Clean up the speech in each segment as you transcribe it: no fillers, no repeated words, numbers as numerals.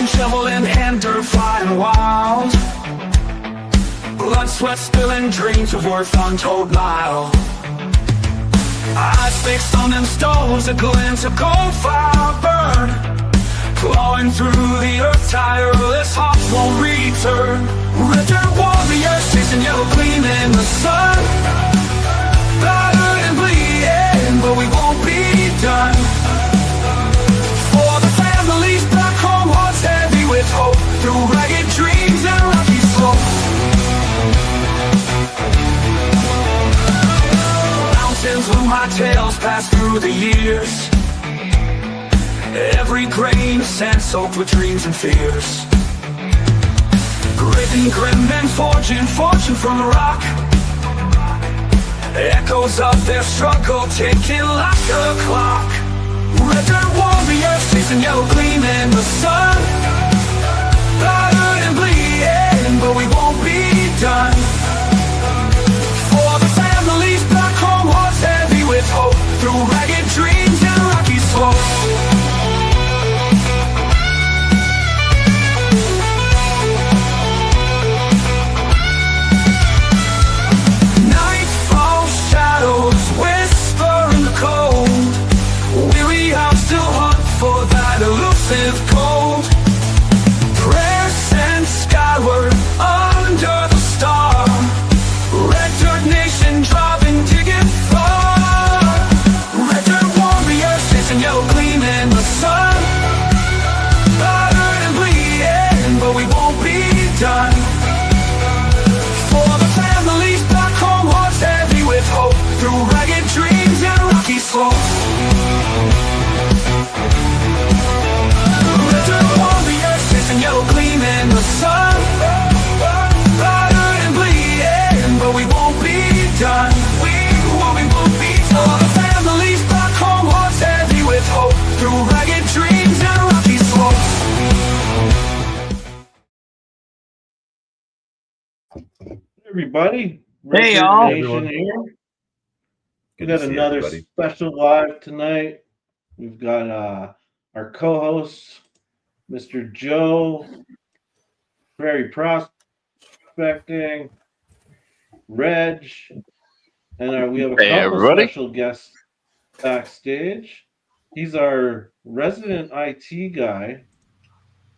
Pushing shovel in hand, dirt flying wild. Blood, sweat spilling, dreams of worth untold mile. Eyes fixed on them stones, a glint of gold fire burn. Clawing through the earth, tireless hearts won't return. Red dirt warriors chasing yellow gleam in the sun. Battered and bleeding, but we won't be done. For the families back home, hearts heavy with hope. Through ragged dreams and rocky slopes. Mountains with my tales pass through the years. Every grain of sand soaked with dreams and fears. Grit and grim and forging fortune from the rock. Echoes of their struggle ticking like a clock. Red dirt warriors chasing yellow gleam in the sun. Battered and bleeding, but we won't be done. For the families back home, hearts heavy with hope. Through ragged dreams and rocky slopes. Elusive cold. Prayers sent skyward under the star. Red dirt nation driving to get far. Red dirt warriors chasing yellow gleam in the sun. Battered and bleeding, but we won't be done. For the families back home, hearts heavy with hope. Through ragged dreams and rocky slopes. Yellow gleam in the sun. Battered and bleeding, but we won't be done. We won't be done. For the families back home, hearts heavy with hope. Through ragged dreams and rocky slopes. Everybody, hey y'all. Here. We got another special live tonight. We've got our co-hosts, Mr. Joe, Prairie Prospecting, Reg, and we have a couple special guests backstage. He's our resident IT guy,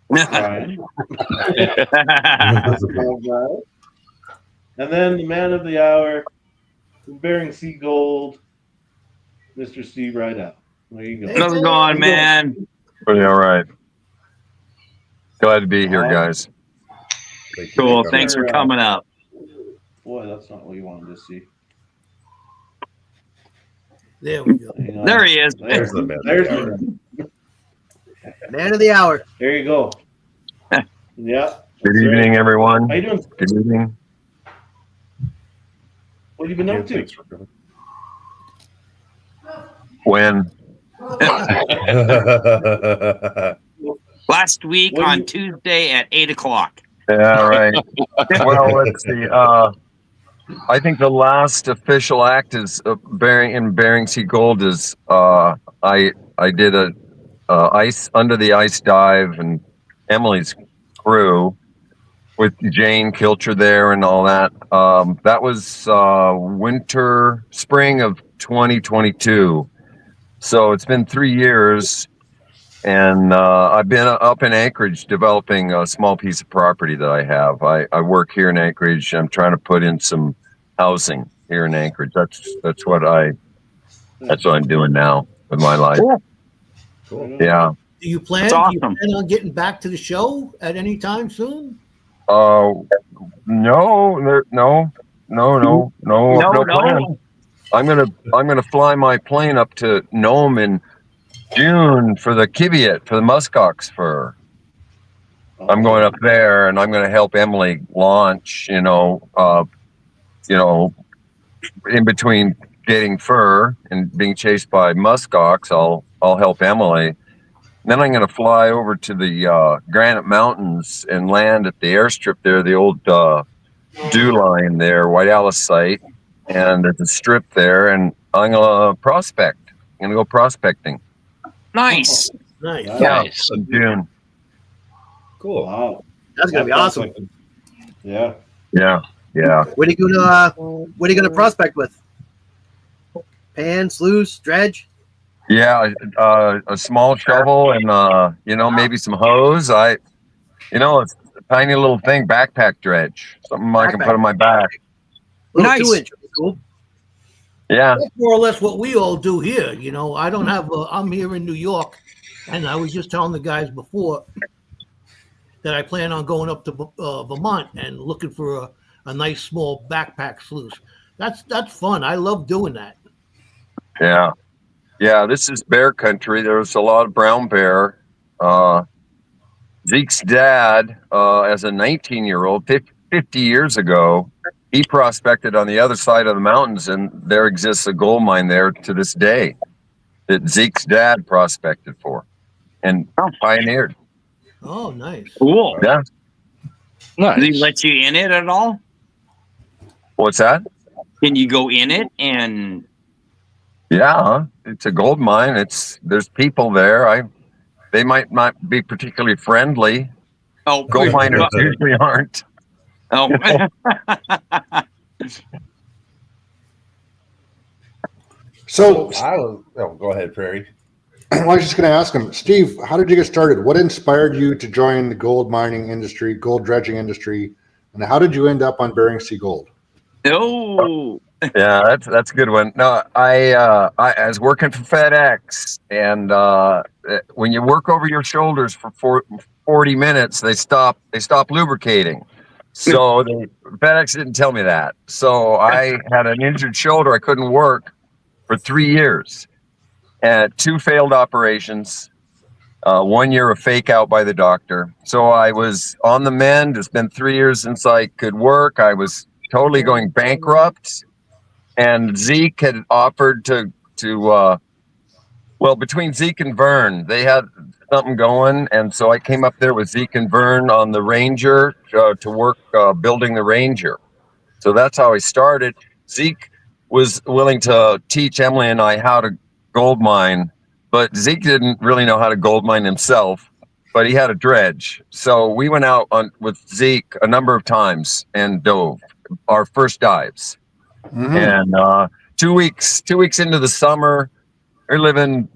Brian. And then the man of the hour, from Bering Sea Gold, Mr. Steve Riedel. There you go. How's it going, man? Pretty all right. Glad to be here, guys. Cool. Thanks for coming up. Boy, that's not what you wanted to see. There we go. There he is. There's the man. There's the man of the hour. There you go. Yeah. Good evening, everyone. How you doing? Good evening. What have you been up to? When? Last week on Tuesday at 8 o'clock. Yeah, right. Well, let's see. I think the last official act is Bering Sea Gold is I did a ice under the ice dive and Emily's crew with Jane Kilcher there and all that. That was spring of 2022. So it's been 3 years. And I've been up in Anchorage developing a small piece of property that I have. I work here in Anchorage. I'm trying to put in some housing here in Anchorage. That's what I'm doing now with my life. Cool. Yeah. Do you plan on getting back to the show at any time soon? No plan. I'm gonna fly my plane up to Nome in June for the Kiviat, for the muskox fur. I'm going up there and I'm going to help Emily launch, in between getting fur and being chased by muskox, I'll help Emily. Then I'm going to fly over to the Granite Mountains and land at the airstrip there, the old dew line there, White Alice site. And there's a strip there and I'm going to prospect. I'm going to go prospecting. Nice. Nice. Yeah, in June. Cool. Wow. That's gonna be That sounds awesome. like yeah. Yeah. What are you gonna prospect with? Pan, sluice, dredge? Yeah. A small shovel and maybe some hose. It's a tiny little thing, backpack dredge, something I can put on my back. Little Nice. 2-inch. Cool. Yeah. That's more or less what we all do here. I don't have. I'm here in New York, and I was just telling the guys before that I plan on going up to Vermont and looking for a nice small backpack sluice. That's fun. I love doing that. Yeah. Yeah. This is bear country. There's a lot of brown bear. Zeke's dad, as a 19-year-old, 50 years ago, he prospected on the other side of the mountains, and there exists a gold mine there to this day that Zeke's dad prospected for and pioneered. Oh, nice. Cool. Yeah. Nice. Did he let you in it at all? What's that? Can you go in it and? Yeah, it's a gold mine. There's people there. They might not be particularly friendly. Oh, Gold miners usually aren't. Oh. So, go ahead, Prairie. I was just going to ask him, Steve, how did you get started? What inspired you to join the gold mining industry, gold dredging industry, and how did you end up on Bering Sea Gold? Oh. Yeah, that's a good one. No, I was working for FedEx, and when you work over your shoulders for 40 minutes, they stop lubricating. So FedEx didn't tell me that. So I had an injured shoulder. I couldn't work for 3 years. And 2 failed operations, 1 year of fake out by the doctor. So I was on the mend. It's been 3 years since I could work. I was totally going bankrupt. And Zeke had offered to between Zeke and Vern, they had something going. And so I came up there with Zeke and Vern on the Ranger to work building the Ranger. So that's how I started. Zeke was willing to teach Emily and I how to gold mine, but Zeke didn't really know how to gold mine himself, but he had a dredge. So we went out with Zeke a number of times and dove our first dives. Mm-hmm. And 2 weeks into the summer, we're living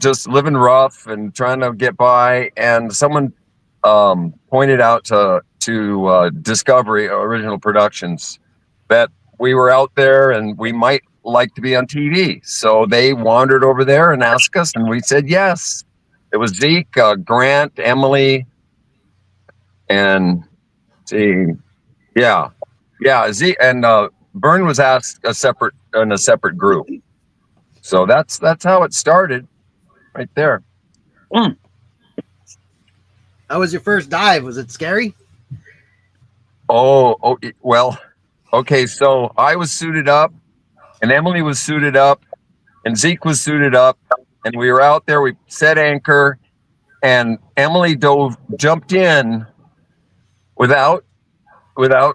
rough and trying to get by. And someone pointed out to Discovery Original Productions that we were out there and we might like to be on TV. So they wandered over there and asked us, and we said yes. It was Zeke, Grant, Emily, and Zeke, and Vern was asked in a separate group. So that's how it started, right there. How was your first dive? Was it scary? Oh, well, okay. So I was suited up, and Emily was suited up, and Zeke was suited up, and we were out there. We set anchor, and Emily jumped in without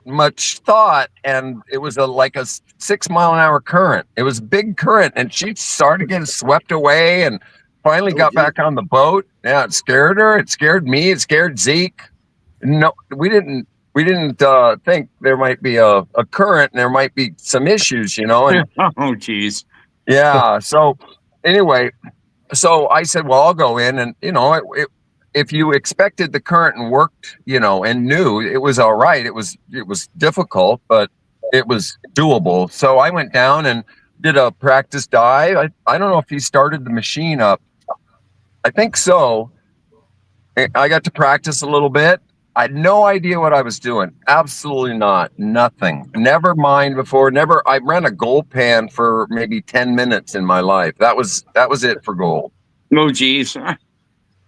much thought, and it was like a 6 mile an hour current. It was a big current, and she started getting swept away, and finally got back on the boat. Yeah, it scared her. It scared me. It scared Zeke. No, we didn't think there might be a current and there might be some issues, And, Oh, geez. yeah. So anyway, so I said, well, I'll go in, and if you expected the current and worked, and knew, it was all right. It was difficult, but it was doable. So I went down and did a practice dive. I don't know if he started the machine up. I think so. I got to practice a little bit. I had no idea what I was doing. Absolutely not. Nothing. Never mined before. I ran a gold pan for maybe 10 minutes in my life. That was it for gold. Oh, geez.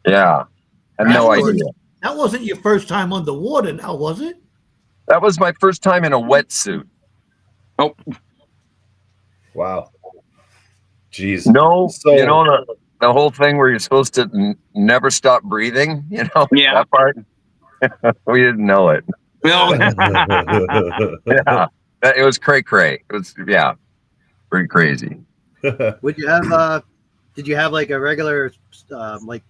Yeah. I had no idea. That wasn't your first time underwater now, was it? That was my first time in a wetsuit. Oh. Wow. Jeez. No, So, the whole thing where you're supposed to never stop breathing, Yeah. that part. We didn't know it. No. Yeah. It was cray. It was, pretty crazy. Would you have? Did you have like a regular like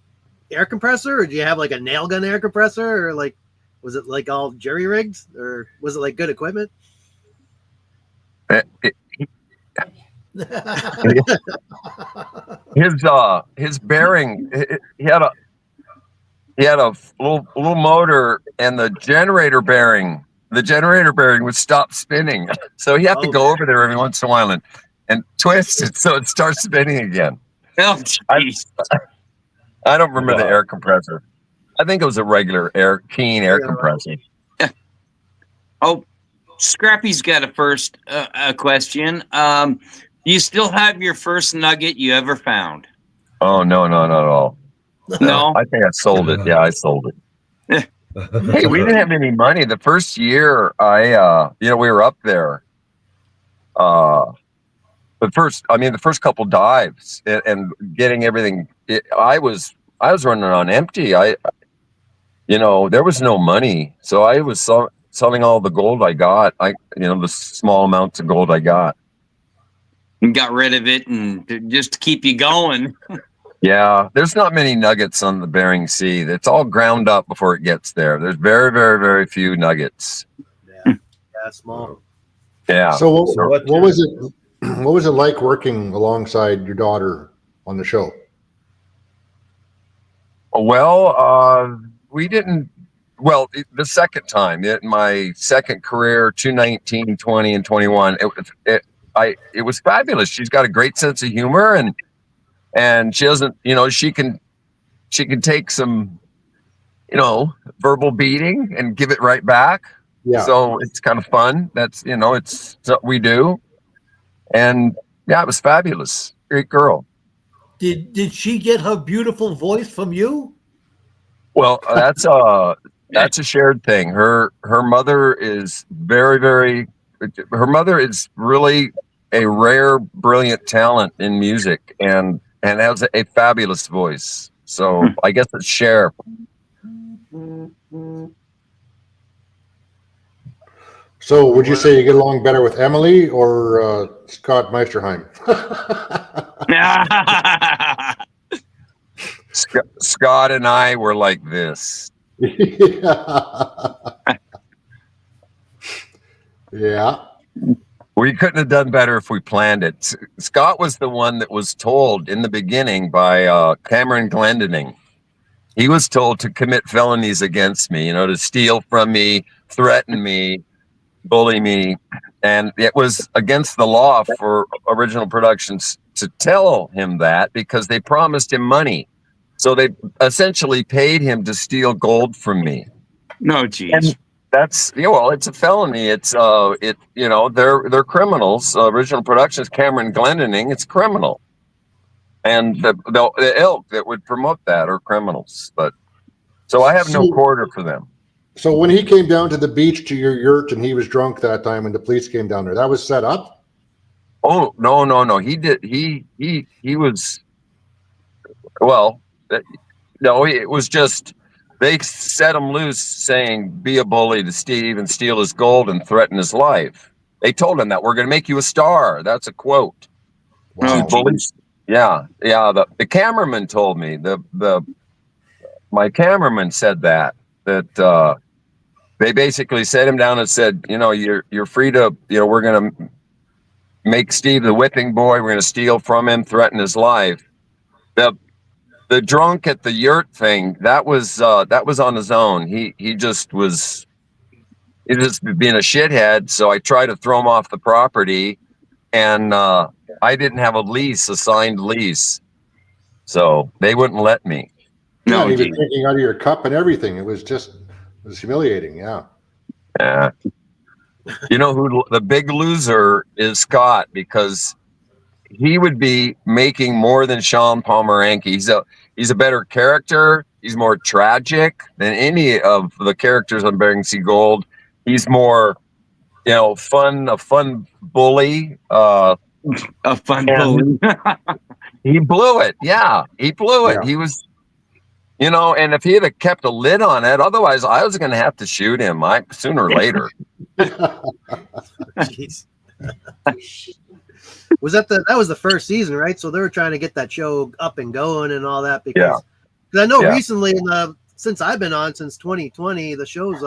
air compressor, or do you have like a nail gun air compressor, or like Was it like all jerry rigged, or was it like good equipment? Eh, eh, his bearing, he had a little motor, and the generator bearing would stop spinning. So he had to go over there every once in a while and twist it so it starts spinning again. Oh, I, jeez. I don't remember the air compressor. I think it was a regular Keen air compressor. Oh, Scrappy's got a question. You still have your first nugget you ever found? Oh, no, not at all. No? I think I sold it. Yeah, I sold it. Hey, we didn't have any money. The first year we were up there. The first couple dives and getting everything, I was running on empty. There was no money. So I was selling all the gold I got. The small amounts of gold I got. And got rid of it and just to keep you going. Yeah, there's not many nuggets on the Bering Sea. It's all ground up before it gets there. There's very, very, very few nuggets. Yeah, small. Yeah. So what was it? What was it like working alongside your daughter on the show? Well, we didn't. Well, the second time, my second career, 2019, 20, and 21, it was fabulous. She's got a great sense of humor, and she doesn't, she can take some, verbal beating and give it right back. Yeah. So it's kind of fun. That's, it's what we do. And yeah, it was fabulous. Great girl. Did she get her beautiful voice from you? Well, that's a shared thing. Her mother is very, very. Her mother is really a rare, brilliant talent in music, and has a fabulous voice. So I guess it's share. So would you say you get along better with Emily or Scott Meisterheim? Scott and I were like this. Yeah. We couldn't have done better if we planned it. Scott was the one that was told in the beginning by Cameron Glendinning. He was told to commit felonies against me, to steal from me, threaten me, bully me. And it was against the law for original productions to tell him that because they promised him money. So they essentially paid him to steal gold from me. No, geez. And that's, it's a felony. It's they're criminals. Original Productions, Cameron Glendinning, it's criminal. And the ilk that would promote that are criminals. But so I have no quarter for them. So when he came down to the beach to your yurt and he was drunk that time and the police came down there, that was set up? Oh, no. He did. He was, well, no, it was just, they set him loose saying, be a bully to Steve and steal his gold and threaten his life. They told him that we're going to make you a star. That's a quote. Wow. Bullies. Yeah. The cameraman told me, my cameraman said that they basically set him down and said, you're free to, we're going to make Steve the whipping boy. We're going to steal from him, threaten his life. The drunk at the yurt thing, that was on his own. He just was being a shithead. So I tried to throw him off the property, and I didn't have a signed lease. So they wouldn't let me. No, he was drinking out of your cup and everything. It was humiliating. Yeah. Yeah. Who the big loser is? Scott, because he would be making more than Sean Pomeranke. He's a better character. He's more tragic than any of the characters on Bering Sea Gold. He's more, a fun bully. A fun bully. He blew it. Yeah, he blew it. Yeah. He was, and if he had kept a lid on it, otherwise I was going to have to shoot him sooner or later. Jeez. Was that was the first season, right? So they were trying to get that show up and going and all that because I know recently in the since I've been on since 2020, the shows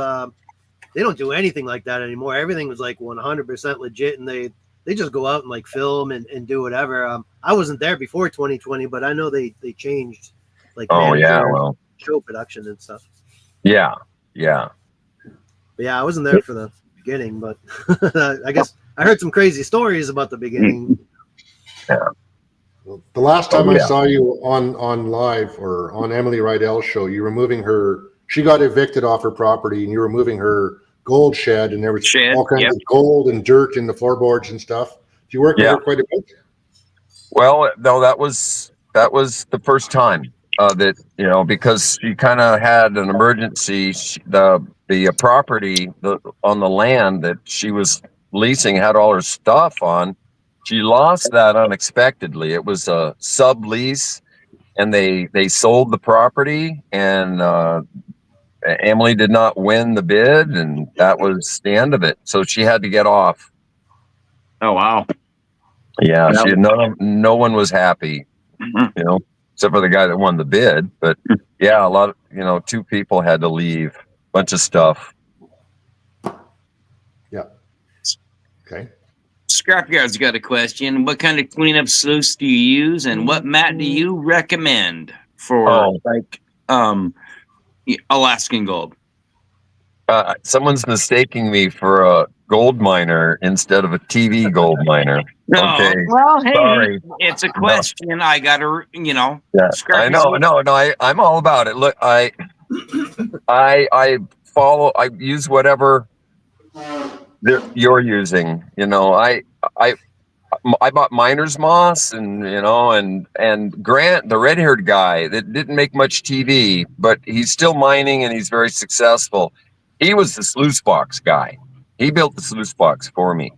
they don't do anything like that anymore. Everything was like 100% legit, and they just go out and like film and do whatever. I wasn't there before 2020, but I know they changed like Oh yeah, managers, well, show production and stuff. yeah. But yeah, I wasn't there for the beginning, but I guess I heard some crazy stories about the beginning. The last time Oh, I yeah. saw you on live or on Emily Rydell's show, you were moving her. She got evicted off her property, and you were moving her gold shed, and there was Shed, all kinds yep. of gold and dirt in the floorboards and stuff. Do you work with Yeah. her quite a bit? Well, no, that was the first time that, you know, because she kind of had an emergency. The property on the land that she was leasing had all her stuff on. She lost that unexpectedly. It was a sublease, and they sold the property, and Emily did not win the bid, and that was the end of it. So she had to get off. Oh, wow. Yeah, she had no one was happy, you know, except for the guy that won the bid. But yeah, a lot of, you know, 2 people had to leave, bunch of stuff. Yeah. Okay. Scrapyard's got a question. What kind of cleanup sluice do you use, and what mat do you recommend for Alaskan gold? Someone's mistaking me for a gold miner instead of a TV gold miner. No, Okay. well, hey, Sorry. it's a question. I got to, you know. Yeah, I Scrappy's know. No, I'm all about it. Look, I follow. I use whatever you're using. You know, I bought miner's moss, and you know, and Grant, the red-haired guy that didn't make much TV, but he's still mining and he's very successful. He was the sluice box guy. He built the sluice box for me.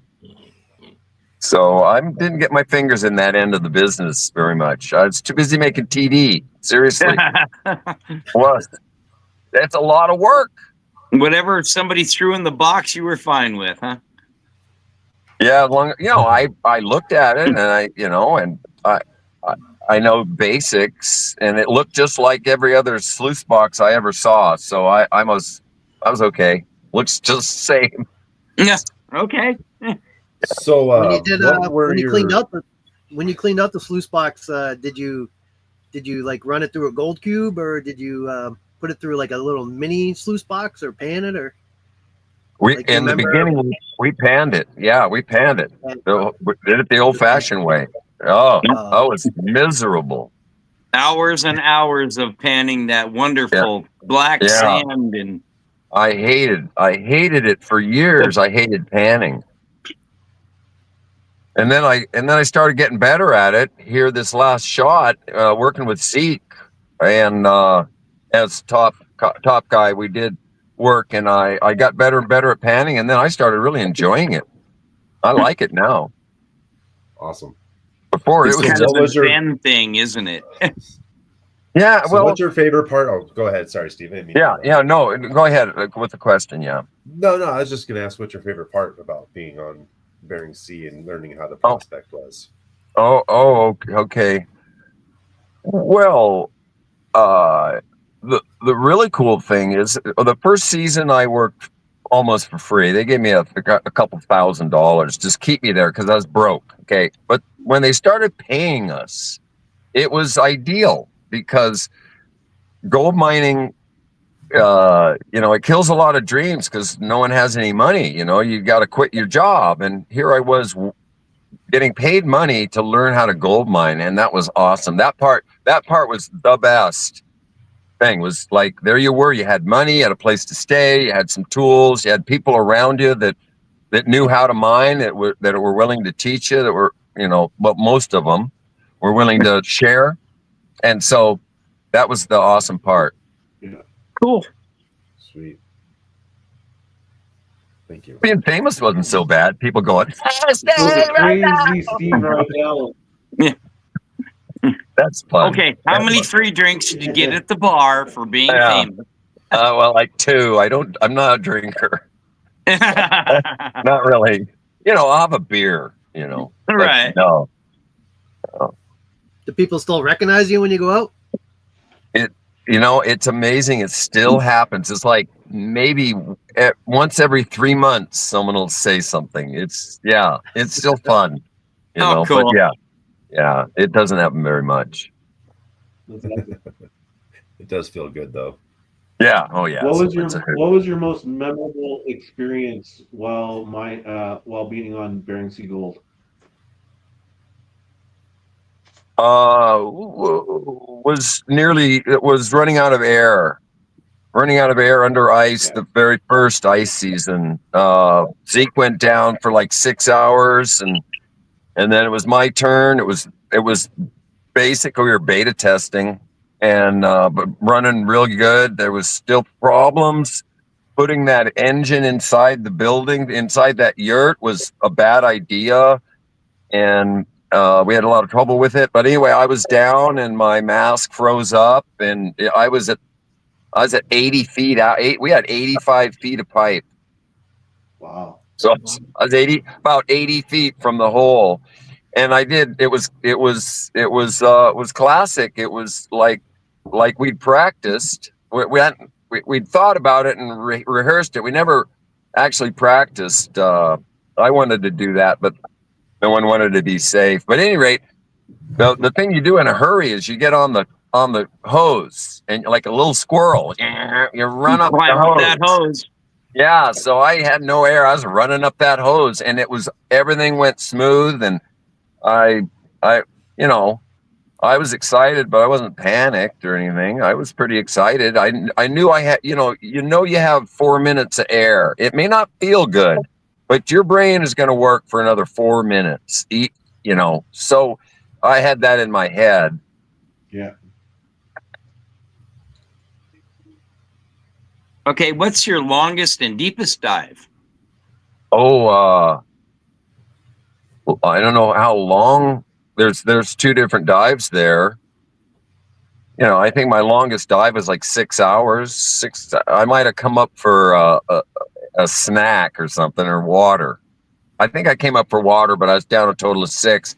So I didn't get my fingers in that end of the business very much. I was too busy making TV. Seriously, was. That's a lot of work. Whatever somebody threw in the box, you were fine with, huh? Yeah, I looked at it, and I know basics, and it looked just like every other sluice box I ever saw. So I was okay. Looks just the same. Yeah. Okay. So When you did when you cleaned out the sluice box, did you like run it through a gold cube, or did you put it through like a little mini sluice box, or pan it, or In the beginning we panned it. Yeah, we panned it. We did it the old-fashioned way. Oh, it was miserable. Hours and hours of panning that wonderful black sand, and I hated it for years. I hated panning. And then I started getting better at it. Here, this last shot, working with Seek, and as top guy, we did work, and I got better and better at panning, and then I started really enjoying it. I like it now. Awesome. Before it's it was kind just of a Zen thing, isn't it? Yeah. So well, what's your favorite part? Oh, go ahead. Sorry, Steve. No, go ahead with the question. Yeah. No, I was just going to ask what's your favorite part about being on Bering Sea and learning how the prospect was. Okay. Well, the really cool thing is the first season I worked almost for free. They gave me a couple $1,000 just keep me there because I was broke. Okay, but when they started paying us, it was ideal because gold mining, it kills a lot of dreams because no one has any money. You know, you got to quit your job, and here I was getting paid money to learn how to gold mine, and that was awesome. That part was the best thing. Was like, there you were, you had money, you had a place to stay, you had some tools, you had people around you that knew how to mine, that were willing to teach you, that were, but most of them were willing to share. And so that was the awesome part. Yeah. Cool. Sweet. Thank you. Being famous wasn't so bad. People going, crazy Steve Riedel. Yeah. That's fun. Okay, how many free drinks did you get at the bar for being famous? Well, like 2. I'm not a drinker. Not really. I'll have a beer, Right. No. Do people still recognize you when you go out? you know, it's amazing. It still happens. It's like maybe once every 3 months, someone will say something. It's still fun, you Oh, know. cool. But yeah, it doesn't happen very much. It does feel good though. Yeah. Oh yeah. What So was your it's a hoot. What was your most memorable experience while being on Bering Sea Gold? It was running out of air. Running out of air under ice, Yeah. the very first ice season. Zeke went down for like 6 hours, and then it was my turn. It was basically we were beta testing, and but running real good. There was still problems. Putting that engine inside the building, inside that yurt, was a bad idea, and we had a lot of trouble with it. But anyway, I was down, and my mask froze up, and I was at 80 feet out. We had 85 feet of pipe. Wow. So I was about 80 feet from the hole. And I did, it was classic. It was like we'd practiced. We'd thought about it and rehearsed it. We never actually practiced. I wanted to do that, but no one wanted to be safe. But at any rate, the thing you do in a hurry is you get on the hose, and like a little squirrel, you run up the Climb up that hose. hose. Yeah, so I had no air. I was running up that hose, and everything went smooth, and I you know, I was excited, but I wasn't panicked or anything. I was pretty excited. I knew I had, you have 4 minutes of air. It may not feel good, but your brain is going to work for another 4 minutes. So I had that in my head. Yeah. Okay, what's your longest and deepest dive? Oh, I don't know how long. There's two different dives there. I think my longest dive was like 6 hours. I might have come up for a snack or something, or water. I think I came up for water, but I was down a total of 6.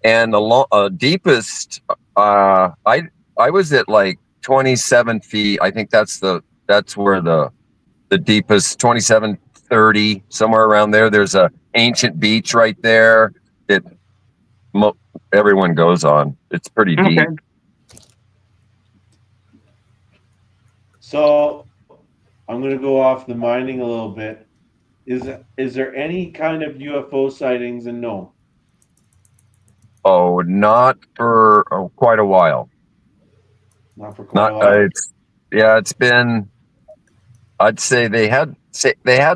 And the deepest, I was at like 27 feet. I think that's where the deepest, 27, 30, somewhere around there. There's a ancient beach right there that everyone goes on. It's pretty deep. Okay. So I'm going to go off the mining a little bit. Is there any kind of UFO sightings in Nome? Oh, not for quite a while. Not for quite a while. It's been. I'd say they had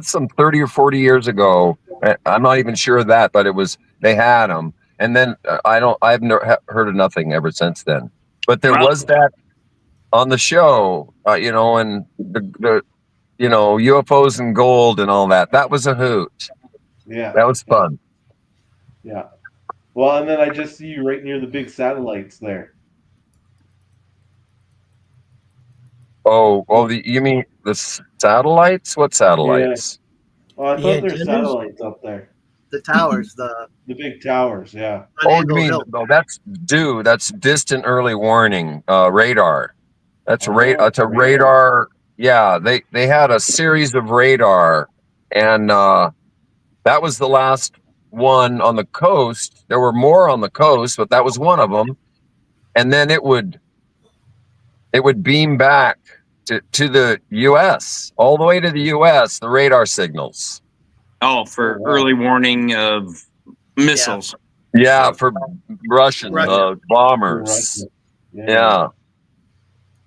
some 30 or 40 years ago. I'm not even sure of that, but they had them, and then I've never heard of nothing ever since then. But there was that on the show, and the UFOs and gold and all that. That was a hoot. Yeah. That was fun. Yeah. Well, and then I just see you right near the big satellites there. Oh, you mean the satellites? What satellites? Well, I The thought there's antennas? satellites up there. The towers, the The big towers, yeah. on Oh, you Angle mean Hill. that's distant early warning radar. That's It's a radar. Yeah, they had a series of radar, and that was the last one on the coast. There were more on the coast, but that was one of them. And then it would beam back to the U.S. all the way to the U.S. The radar signals. Oh, for early warning of missiles. Yeah, for Russian Russia. bombers. Yeah.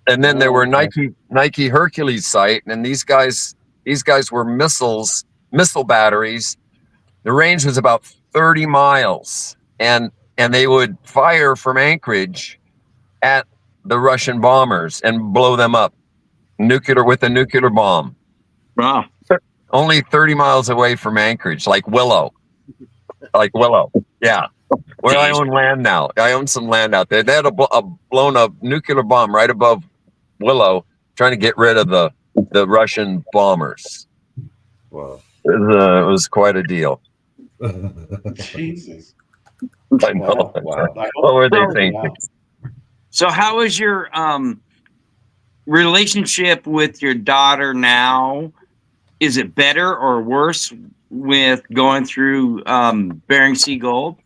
And then there were Nike Hercules site, and these guys were missile batteries. The range was about 30 miles, and they would fire from Anchorage at the Russian bombers and blow them up with a nuclear bomb. Wow. Only 30 miles away from Anchorage, like Willow. Yeah. Where I own land now. I own some land out there. They had blown a nuclear bomb right above Willow, trying to get rid of the Russian bombers. Wow. It was quite a deal. Jesus. I know. Wow. What were they thinking? So how was your relationship with your daughter now, is it better or worse with going through Bering Sea Gold?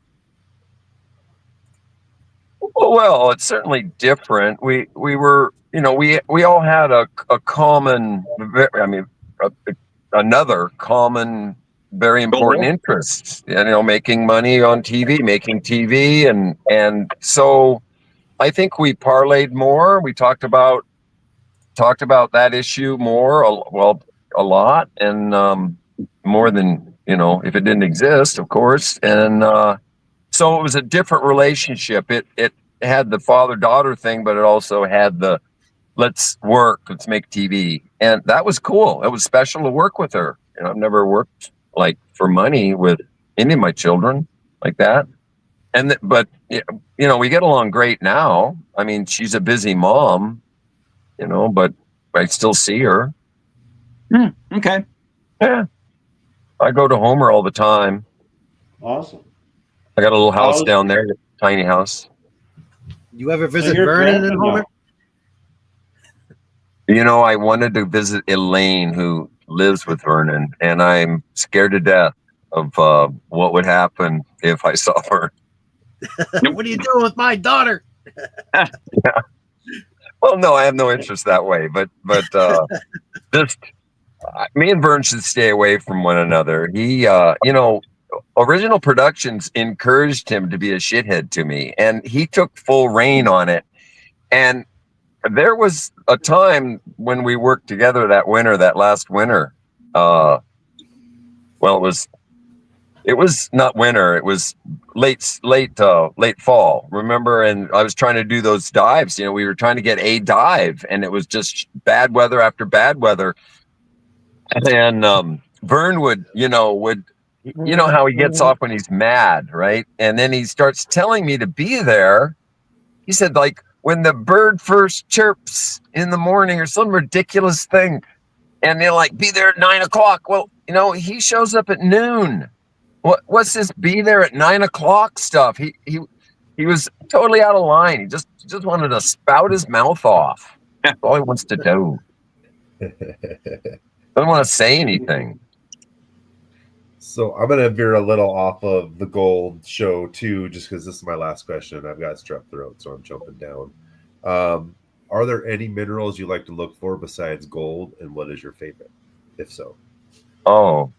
Well, it's certainly different. We were, we all had a common, another common, very important Goal? interest. Making money on TV, making TV, and so I think we parlayed more. We talked about that issue more. A lot, and more than if it didn't exist, of course. And so it was a different relationship. It had the father-daughter thing, but it also had the let's make TV, and that was cool. It was special to work with her. I've never worked like for money with any of my children like that. But we get along great now. I mean, she's a busy mom, but I still see her. Okay. Yeah, I go to Homer all the time. Awesome. I got a little house How's- down there, tiny house. You ever visit you're Vernon and grandpa Homer? now. I wanted to visit Elaine, who lives with Vernon, and I'm scared to death of what would happen if I saw her. What are you doing with my daughter? Yeah. Well, no, I have no interest that way, but just me and Vern should stay away from one another. He, Original Productions encouraged him to be a shithead to me, and he took full reign on it. And there was a time when we worked together that last winter. It was not winter. It was late fall. Remember? And I was trying to do those dives. We were trying to get a dive, and it was just bad weather after bad weather. And Vern would how he gets off when he's mad, right? And then he starts telling me to be there. He said, like, when the bird first chirps in the morning or some ridiculous thing, and they're like, be there at 9 o'clock. Well, he shows up at noon. What's this be there at 9 o'clock stuff? He was totally out of line. He just wanted to spout his mouth off. That's all he wants to do. Doesn't want to say anything. So I'm going to veer a little off of the gold show too, just because this is my last question. I've got strep throat, so I'm jumping down. Are there any minerals you like to look for besides gold, and what is your favorite, if so? Oh,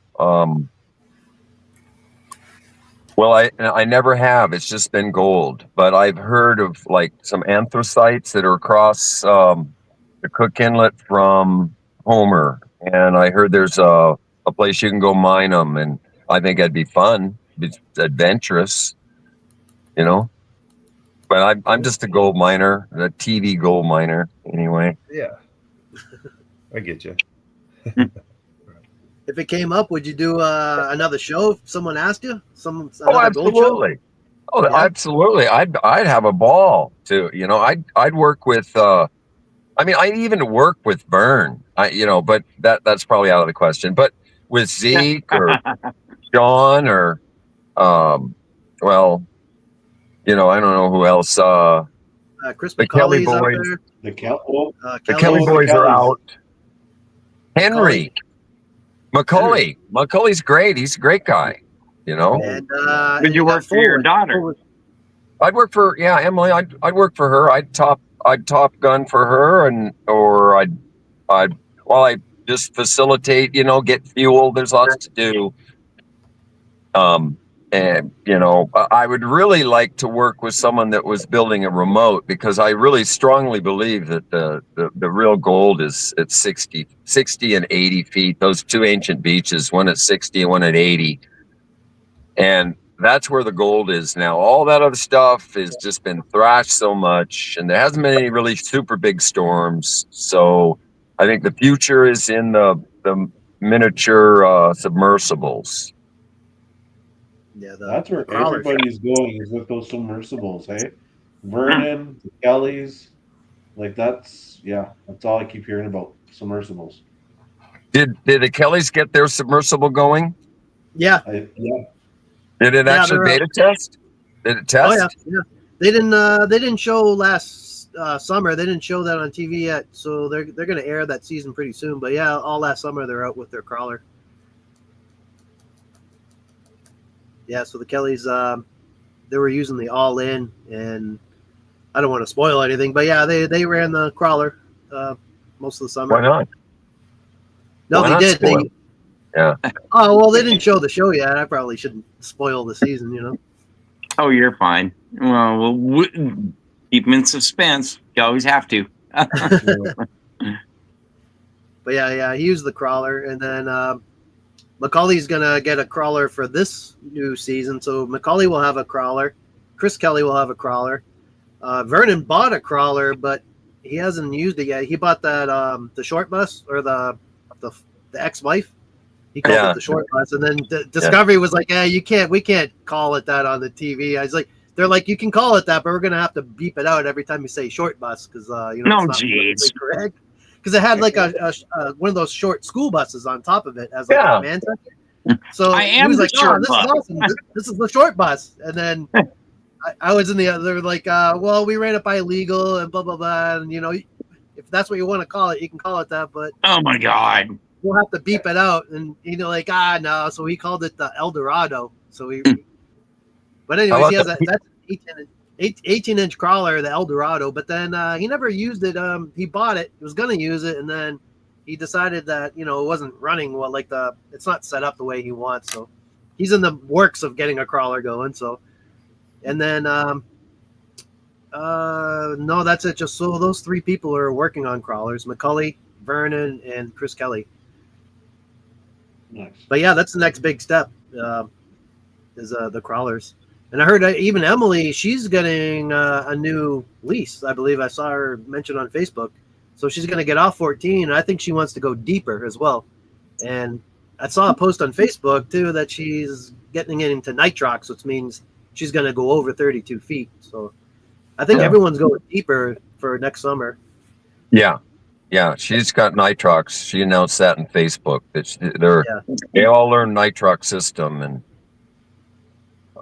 well, I never have. It's just been gold, but I've heard of like some anthracites that are across the Cook Inlet from Homer, and I heard there's a place you can go mine them, and I think that'd be fun. It's adventurous, But I'm just a gold miner, a TV gold miner, anyway. Yeah, I get you. If it came up, would you do another show if someone asked you? Oh, absolutely. Oh, yeah. Absolutely. I'd have a ball too. I'd work with. I'd even work with Vern. But that's probably out of the question. But with Zeke or Sean or, I don't know who else. Chris the Kelly McCauley's out boys. there. The Kelly boys are out. Henry. Macaulay. Macaulay's great. He's a great guy, And, But you work for your daughter. I'd work for Emily. I'd work for her. I'd top gun for her, I just facilitate. Get fuel. There's lots to do. And I would really like to work with someone that was building a remote, because I really strongly believe that the real gold is at 60 and 80 feet. Those two ancient beaches, one at 60 and one at 80, and that's where the gold is now. All that other stuff has just been thrashed so much, and there hasn't been any really super big storms. So I think the future is in the miniature submersibles. Yeah, That's where crawlers. everybody's going, is with those submersibles, hey? Vernon, the Kellys, that's all I keep hearing about, submersibles. Did the Kellys get their submersible going? Yeah. Did it actually beta test? Did it test? Oh yeah. They didn't show last summer. They didn't show that on TV yet, so they're going to air that season pretty soon. But yeah, all last summer they're out with their crawler. Yeah, so the Kellys, they were using the all in, and I don't want to spoil anything, but yeah, they ran the crawler most of the summer. Why not? No, Why they not did. spoil? Yeah. Oh well, they didn't show the show yet. I probably shouldn't spoil the season, you know. Oh, you're fine. Well, we'll keep them in suspense. You always have to. But yeah, he used the crawler, and then Macaulay's gonna get a crawler for this new season. So Macaulay will have a crawler. Chris Kelly will have a crawler. Vernon bought a crawler, but he hasn't used it yet. He bought that the short bus or the ex-wife. He called it the short bus, and then Discovery was like, "Yeah, we can't call it that on the TV." I was like, "They're like, you can call it that, but we're gonna have to beep it out every time you say short bus because you know it's not really correct." Because it had like a one of those short school buses on top of it as like a man section. So he was like, "Oh, this is awesome! This is the short bus." And then I was in the other like, "Well, we ran it by legal and blah blah blah, and you know, if that's what you want to call it, you can call it that, but oh my god." We'll have to beep it out, and you know, like no. So he called it the El Dorado. So he, but anyways, he has that's 18-inch crawler, the El Dorado. But then he never used it. He bought it. He was gonna use it, and then he decided that it wasn't running well. Like it's not set up the way he wants. So he's in the works of getting a crawler going. So, and then no, that's it. Just so those three people are working on crawlers: Macaulay, Vernon, and Chris Kelly. Nice. But yeah, that's the next big step is the crawlers. And I heard even Emily, she's getting a new lease. I believe I saw her mentioned on Facebook. So she's going to get off 14. And I think she wants to go deeper as well. And I saw a post on Facebook too that she's getting into nitrox, which means she's going to go over 32 feet. So I think everyone's going deeper for next summer. Yeah, she's got nitrox. She announced that on Facebook that they all learn nitrox system, and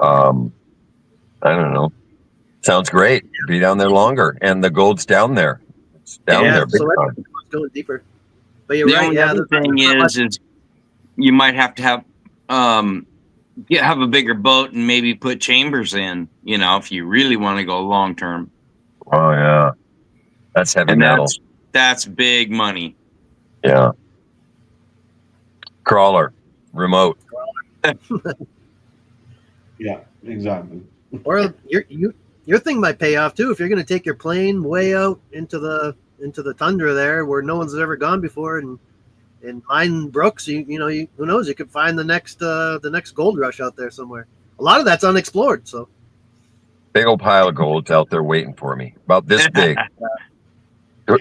I don't know. Sounds great. Be down there longer, and the gold's down there. It's down there big time. Everyone's going deeper. But you're The right. only Yeah, other thing is you might have to have a bigger boat and maybe put chambers in. If you really want to go long term. Oh yeah, that's heavy metal. That's big money. Yeah. Crawler, remote. Yeah, exactly. Or your thing might pay off too if you're going to take your plane way out into the tundra there where no one's ever gone before and mine brooks. Who knows? You could find the next gold rush out there somewhere. A lot of that's unexplored. So big old pile of gold's out there waiting for me. About this big.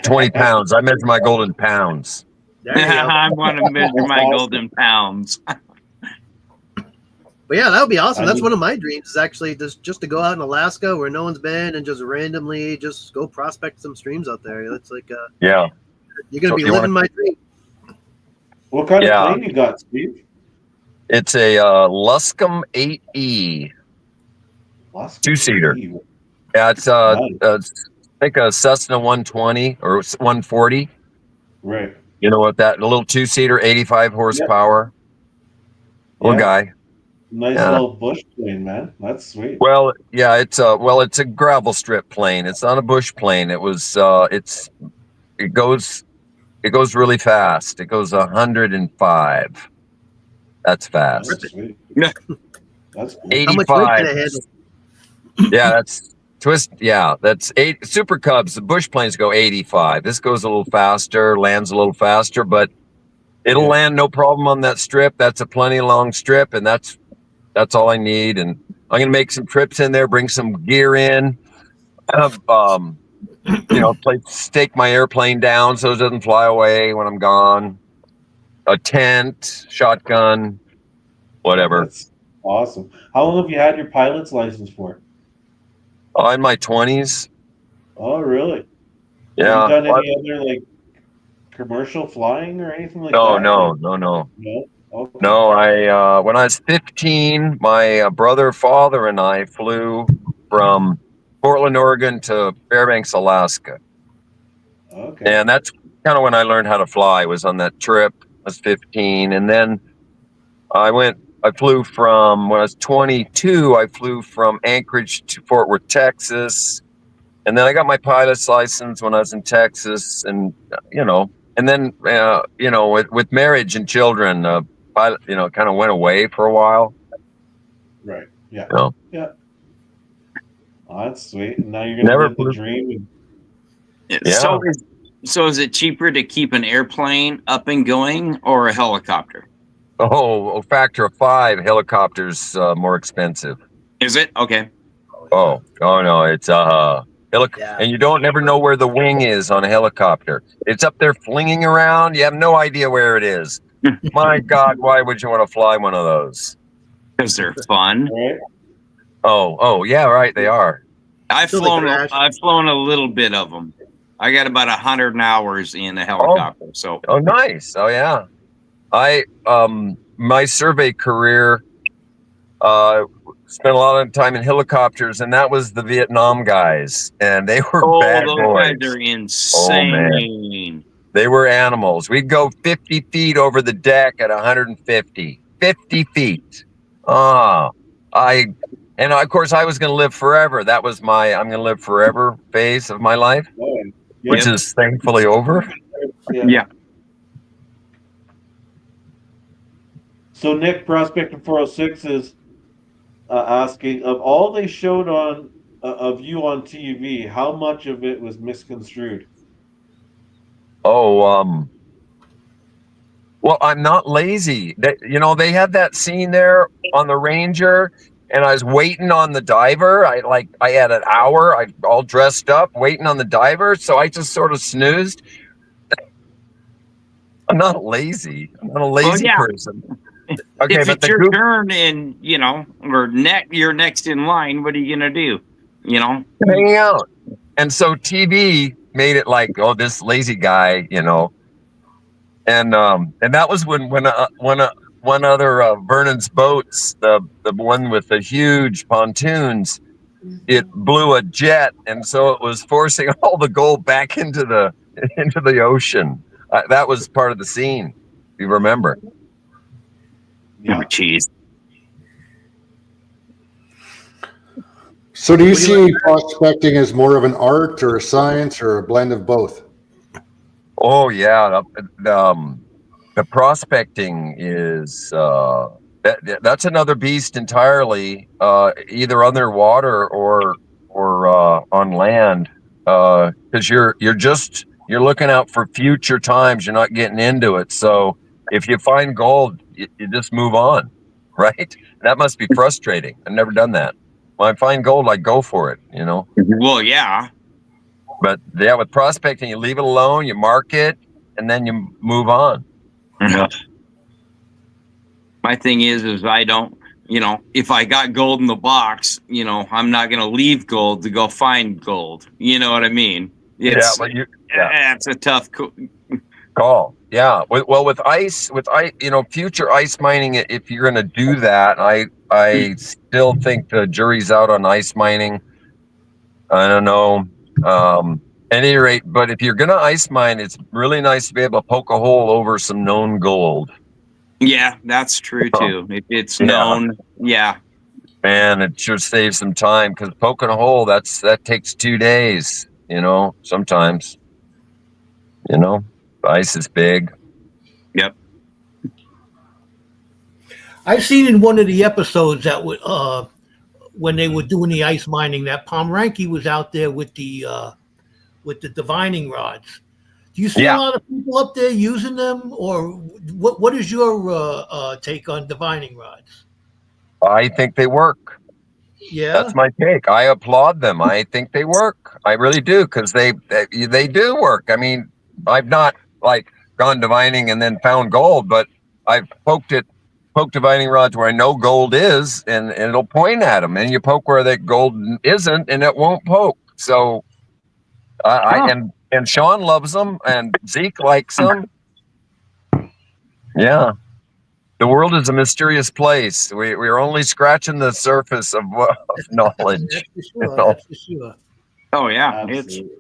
20 pounds. I measure my gold in pounds. I want to measure my gold in pounds. But yeah, that would be awesome. That's one of my dreams is actually just to go out in Alaska where no one's been and just randomly just go prospect some streams out there. That's like you're gonna be living my dream. What kind of plane you got, Steve? It's a Luscombe 8E. Two-seater. Yeah, it's I think a Cessna 120 or 140. Right. You know what that little two-seater, 85 horsepower. Little guy. Nice little bush plane, man. That's sweet. Well, yeah, it's a gravel strip plane. It's not a bush plane. It was it goes really fast. It goes 105. That's fast. That's sweet. That's cool. 85. How much weight can it handle? Yeah, that's twist. Yeah, that's 8 Super Cubs. The bush planes go 85. This goes a little faster, lands a little faster, but it'll land no problem on that strip. That's a plenty long strip, and that's all I need. And I'm gonna make some trips in there, bring some gear in, stake my airplane down so it doesn't fly away when I'm gone. A tent, shotgun, whatever. That's awesome. How long have you had your pilot's license for? In my 20s. Oh, really? Yeah. Have you done any other commercial flying or anything like that? No. No. Okay. No, I when I was 15, my brother, father, and I flew from Portland, Oregon to Fairbanks, Alaska. Okay. And that's kind of when I learned how to fly, was on that trip. I was 15. And then I flew from, when I was 22, I flew from Anchorage to Fort Worth, Texas. And then I got my pilot's license when I was in Texas. And, and then, with marriage and children, pilot, kind of went away for a while. Right. Yeah. You know. Yeah. Oh, that's sweet. And now you're gonna Never live the flew. dream. So is it cheaper to keep an airplane up and going or a helicopter? Oh, a factor of 5. Helicopters more expensive. Is it? Okay. Oh no, it's Yeah. and you don't never know where the wing is on a helicopter. It's up there flinging around. You have no idea where it is. My God, why would you want to fly one of those? Because they're fun. Right. Oh, yeah, right. They are. I've Till they flown crash. a little bit of them. I got about 100 hours in a helicopter. So Oh, nice. Oh, yeah. I my survey career spent a lot of time in helicopters, and that was the Vietnam guys, and they were bad those boys. guys are insane. They were animals. We'd go 50 feet over the deck at 150. 50 feet. And of course, I was going to live forever. That was my I'm going to live forever phase of my life, Oh, yeah. which is thankfully over. Yeah. So Nick, Prospector 406 is asking, of all they showed on of you on TV, how much of it was misconstrued? Oh, well, I'm not lazy. They had that scene there on the Ranger, and I was waiting on the diver. I had an hour. I all dressed up, waiting on the diver. So I just sort of snoozed. I'm not lazy. I'm not a lazy person. Okay, If but it's your turn and you're next in line, what are you gonna do? Hanging out. And so TV made it like, oh, this lazy guy, and that was when one other Vernon's boats, the one with the huge pontoons, it blew a jet, and so it was forcing all the gold back into the ocean. That was part of the scene, if you remember. Yeah. Oh, jeez. So do you see prospecting as more of an art or a science or a blend of both? Oh yeah, the prospecting is that's another beast entirely. Either underwater or on land, because you're looking out for future times. You're not getting into it. So if you find gold, you just move on, right? That must be frustrating. I've never done that. When I find gold, I go for it. Well, yeah. But yeah, with prospecting, you leave it alone, you mark it, and then you move on. My thing is I don't, if I got gold in the box, I'm not going to leave gold to go find gold. You know what I mean? It's a tough call. Yeah. With ice, future ice mining, if you're going to do that, I still think the jury's out on ice mining. I don't know. At any rate, but if you're going to ice mine, it's really nice to be able to poke a hole over some known gold. Yeah, that's true too. If it's known, yeah. Man, it sure saves some time, because poking a hole, that takes 2 days, sometimes. The ice is big. Yep. I've seen in one of the episodes that when they were doing the ice mining, that Pomeranke was out there with the divining rods. Do you see a lot of people up there using them, or what is your take on divining rods? I think they work. Yeah, that's my take. I applaud them. I think they work. I really do, because they do work. I mean, I've not gone divining and then found gold, but I've poked divining rods where I know gold is, and it'll point at them. And you poke where that gold isn't, and it won't poke. So and Sean loves them, and Zeke likes them. Yeah. the world is a mysterious place. We're only scratching the surface of knowledge. That's for sure. You know? That's for sure. Oh yeah, Absolutely.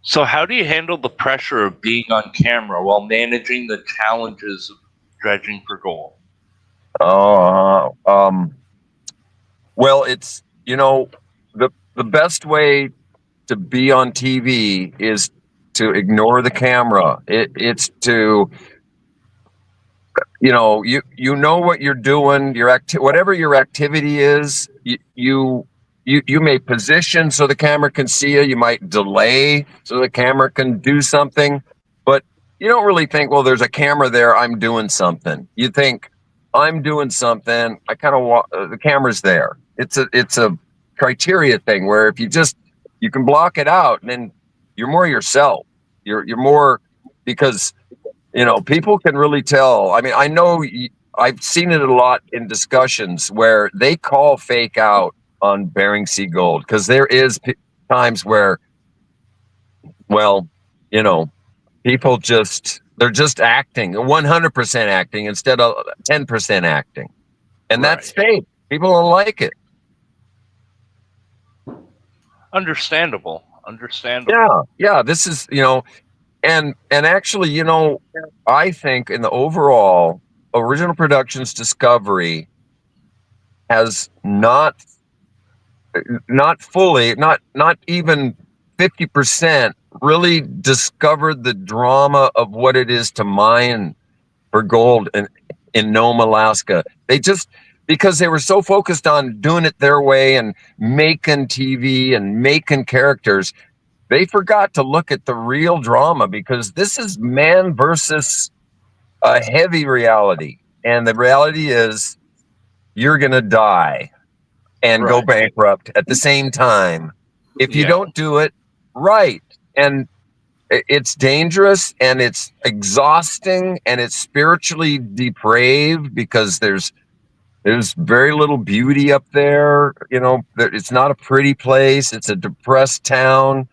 So, how do you handle the pressure of being on camera while managing the challenges of dredging for gold? Well, it's, you know, the best way to be on TV is to ignore the camera. It's to, you know, you know what you're doing, whatever your activity is, you may position so the camera can see you. You might delay so the camera can do something, but you don't really think, well, there's a camera there, I'm doing something. You think, I'm doing something. I kind of the camera's there. It's a criteria thing where if you can block it out, and then you're more yourself. You're more, because you know, people can really tell. I mean, I know I've seen it a lot in discussions where they call fake out on Bering Sea Gold, because there is times where, well, you know, people they're just acting, 100% acting instead of 10% acting. And that's fake. People don't like it. Understandable. Yeah. This is, you know, and actually, you know, I think in the overall original productions discovery has not fully, not even 50% really discovered the drama of what it is to mine for gold in Nome, Alaska. They just, because they were so focused on doing it their way and making TV and making characters, they forgot to look at the real drama, because this is man versus a heavy reality. And the reality is you're going to die and go bankrupt at the same time if you don't do it right. And it's dangerous, and it's exhausting, and it's spiritually depraved, because there's very little beauty up there. You know, it's not a pretty place. It's a depressing town.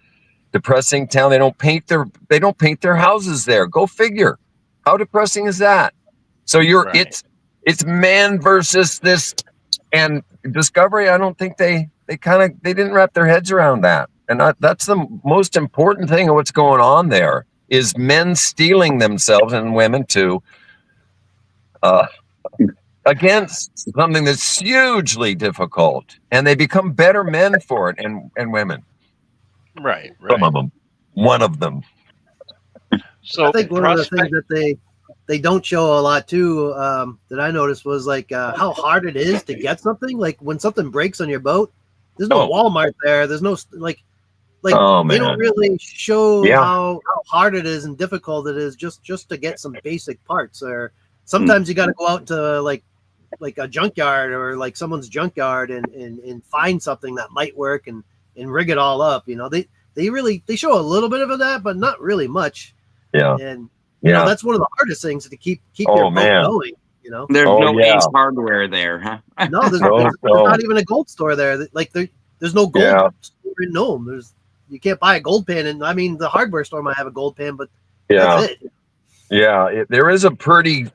They don't paint their houses there. Go figure. How depressing is that? So it's man versus this, and Discovery, I don't think they didn't wrap their heads around that. And that's the most important thing of what's going on there, is men steeling themselves, and women too, against something that's hugely difficult, and they become better men for it, and women. Right. Some of them. One of them. So I think one of the things that they don't show a lot too, that I noticed, was like how hard it is to get something. Like when something breaks on your boat, there's no Walmart there. There's no like they don't really show how hard it is and difficult it is just to get some basic parts. Or sometimes you got to go out to like a junkyard or like someone's junkyard and find something that might work and rig it all up. You know, they show a little bit of that, but not really much. Yeah. And you know, that's one of the hardest things to keep your boat going. You know, there's no Ace Hardware there, huh? No, there's not even a gold store there. Like there's no gold store in Nome. You can't buy a gold pan, and I mean the hardware store might have a gold pan, but that's it. Yeah, there is a pretty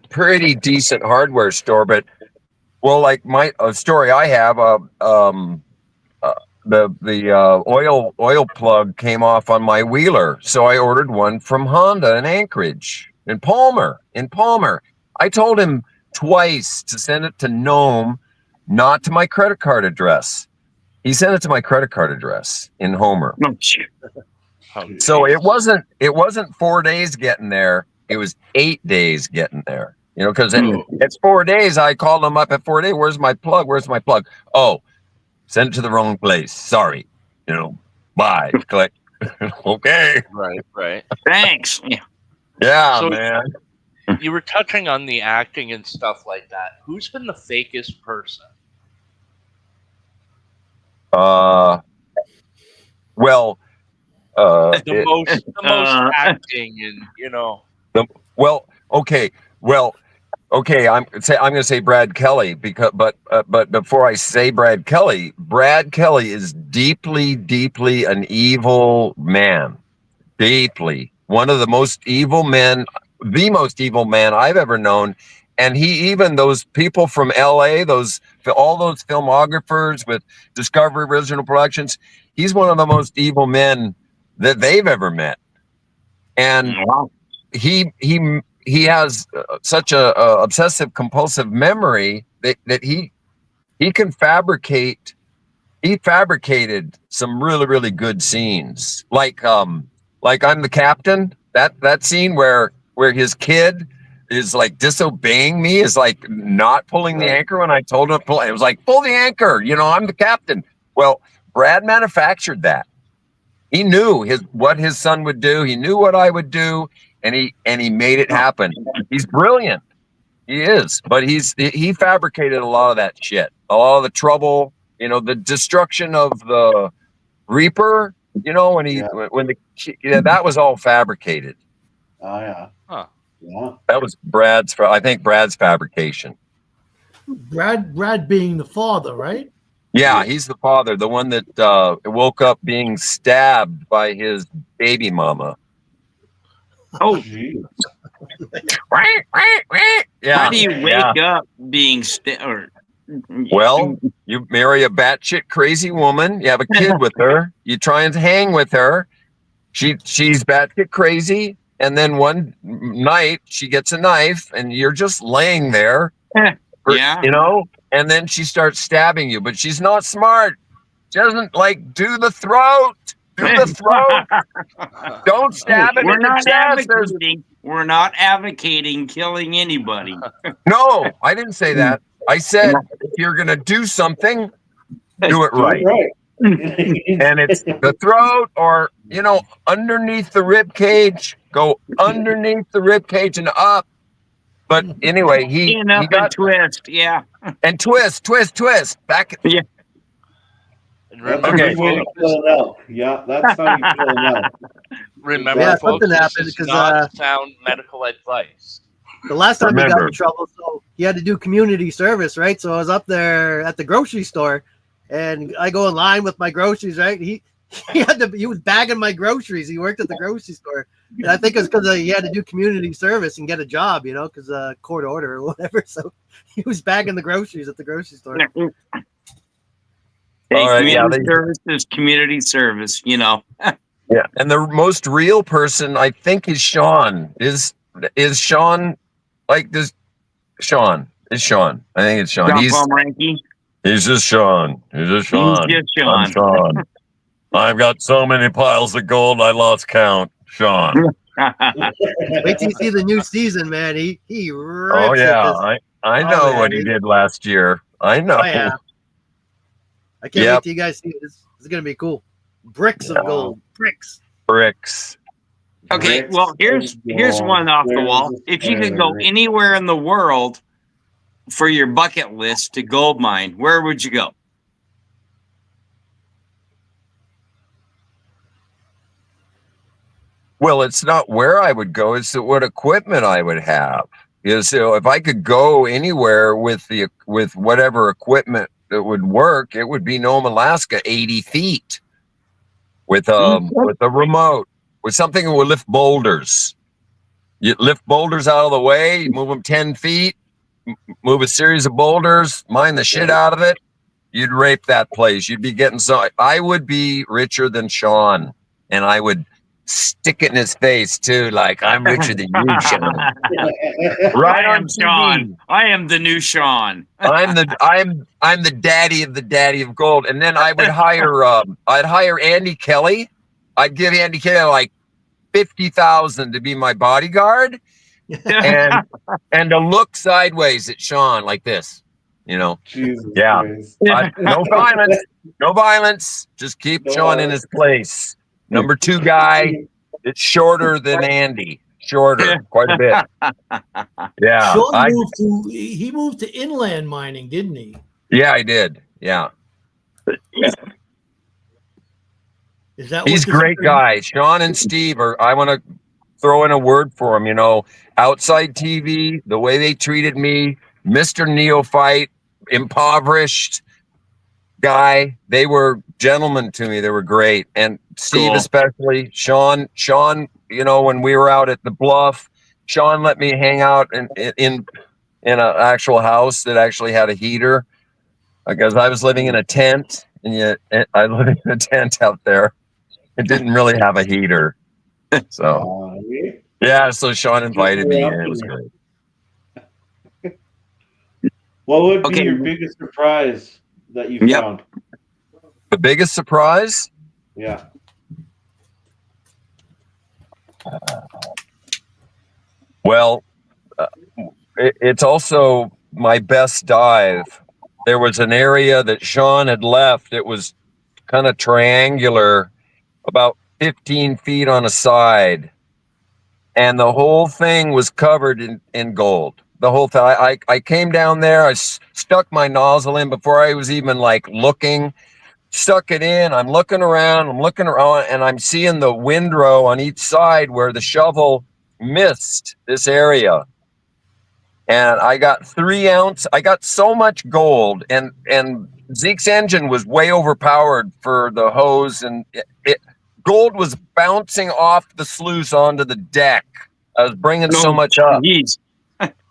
decent hardware store, but like a story I have, the oil plug came off on my wheeler, so I ordered one from Honda in Anchorage, in Palmer. I told him twice to send it to Nome, not to my credit card address. He sent it to my credit card address in Homer. So it wasn't 4 days getting there. It was 8 days getting there. You know, because it's 4 days. I called him up at 4 days. Where's my plug? Oh, sent it to the wrong place. Sorry. You know, bye. Click. Okay. Right. Thanks. Yeah, So- man. You were touching on the acting and stuff like that. Who's been the fakest person? Well, The most acting, and you know. Okay. I'm going to say Brad Kelly, but before I say Brad Kelly is deeply an evil man. Deeply one of the most evil men the most evil man I've ever known. And even those people from LA, all those filmographers with Discovery Original Productions, he's one of the most evil men that they've ever met. And he has such a obsessive compulsive memory that he can fabricate. He fabricated some really, really good scenes, like I'm the captain. That scene where his kid is like disobeying me, is like not pulling the anchor when I told him to pull. It was like, pull the anchor. I'm the captain. Well, Brad manufactured that. He knew what his son would do. He knew what I would do, and he made it happen. He's brilliant. He is, but he fabricated a lot of that shit, a lot of the trouble. The destruction of the Reaper. That was all fabricated. Oh yeah. Huh. Yeah. That was Brad's fabrication. Brad being the father, right? Yeah, he's the father, the one that woke up being stabbed by his baby mama. Oh, Jeez. Yeah. how do you wake up being Well, you marry a batshit crazy woman. You have a kid with her. You try and hang with her. She's batshit crazy, and then one night she gets a knife, and you're just laying there. Yeah. And then she starts stabbing you, but she's not smart. She doesn't do the throat. Do the throat. Don't stab it. We're in the not chest. advocating. We're not advocating killing anybody. No, I didn't say that. I said if you're gonna do something, do it right. And it's the throat, or underneath the rib cage. Go underneath the rib cage and up. But anyway, he got twist, yeah, and twist back. Yeah. And remember, Okay. folks, Yeah, that's how you kill him out. remember, Yeah, folks, something this happened is because, not sound medical advice. The last time he got Remember. in trouble, so he had to do community service, right? So I was up there at the grocery store, and I go in line with my groceries, right? He was bagging my groceries. He worked at the grocery store, and I think it's because he had to do community service and get a job, because court order or whatever. So he was bagging the groceries at the grocery store. Hey, All right, community service is community service, Yeah, and the most real person I think is Sean. Is Sean Sean? Is Sean? I think it's Sean. John He's Pomeranke. just Sean. He's just Sean. He's just Sean. I'm Sean. I've got so many piles of gold I lost count. Sean. Wait till you see the new season, man. He rips Oh yeah, at I Oh, know man, what he he- did last year. I know. Oh, yeah. I can't Yep. wait till you guys see it. This is going to be cool. Bricks of gold. Bricks. Bricks. Okay, well, here's one off the wall. If you could go anywhere in the world for your bucket list to gold mine, where would you go? Well, it's not where I would go; it's what equipment I would have. So if I could go anywhere with whatever equipment that would work, it would be Nome, Alaska, 80 feet, with a remote, with something that would lift boulders. You lift boulders out of the way, you move them 10 feet, move a series of boulders, mine the shit out of it. You'd rape that place. You'd be getting I would be richer than Sean, and I would stick it in his face too, like I'm richer than you, Sean. Right I on am TV. Sean. I am the new Sean. I'm the daddy of the daddy of gold. And then I would hire Andy Kelly. I'd give Andy Kelly like $50,000 to be my bodyguard, and to look sideways at Sean like this, Jesus Yeah. Christ. No violence. Just keep Sean in his place. Number 2 guy. It's shorter than Andy. Shorter, quite a bit. Yeah. Sean moved to inland mining, didn't he? Yeah, I did. Yeah. Is that He's a great guy. Sean and Steve I want to throw in a word for him, outside TV, the way they treated me, Mr. Neophyte, impoverished guy. They were gentlemen to me. They were great. And Steve, Cool. especially Sean, when we were out at the bluff, Sean let me hang out in an actual house that actually had a heater, because I was living in a tent, and yet I lived in a tent out there. It didn't really have a heater. So yeah, so Sean invited me, and it was great. What would be your biggest surprise that you found? The biggest surprise? Yeah. Well, it's also my best dive. There was an area that Sean had left. It was kind of triangular, about 15 feet on a side. And the whole thing was covered in gold. The whole thing. I came down there. I stuck my nozzle in before I was even like looking. Stuck it in. I'm looking around. And I'm seeing the windrow on each side where the shovel missed this area. And I got 3 ounce. I got so much gold, and Zeke's engine was way overpowered for the hose, and gold was bouncing off the sluice onto the deck. I was bringing so much up.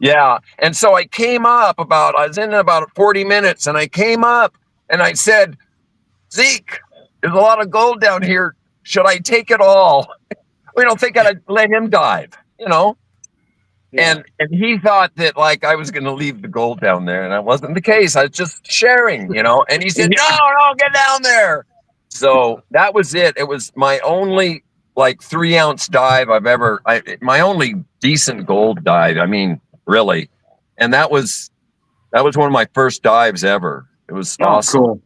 Yeah. And so I came up I was in about 40 minutes, and I came up and I said, Zeke, there's a lot of gold down here. Should I take it all? We don't think I'd let him dive, you know? Yeah. And he thought that like I was going to leave the gold down there, and that wasn't the case. I was just sharing, you know? And he said, no, get down there. So that was it. It was my only like 3 ounce dive my only decent gold dive. I mean, really. And that was one of my first dives ever. It was awesome. Cool.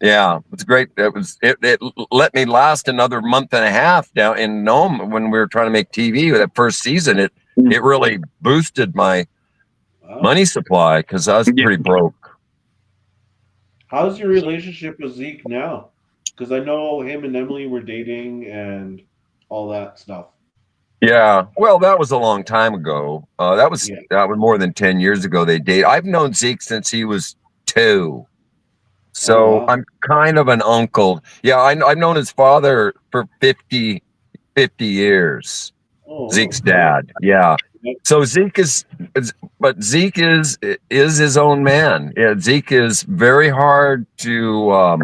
Yeah, it was great. It let me last another month and a half down in Nome when we were trying to make TV with that first season. It really boosted my money supply because I was pretty broke. How's your relationship with Zeke now? Because I know him and Emily were dating and all that stuff. Yeah, well, that was a long time ago. That was more than 10 years ago they dated. I've known Zeke since he was 2. So I'm kind of an uncle. Yeah, I've known his father for 50 years. Zeke's dad. Yeah. So Zeke is his own man. Yeah, Zeke is very hard to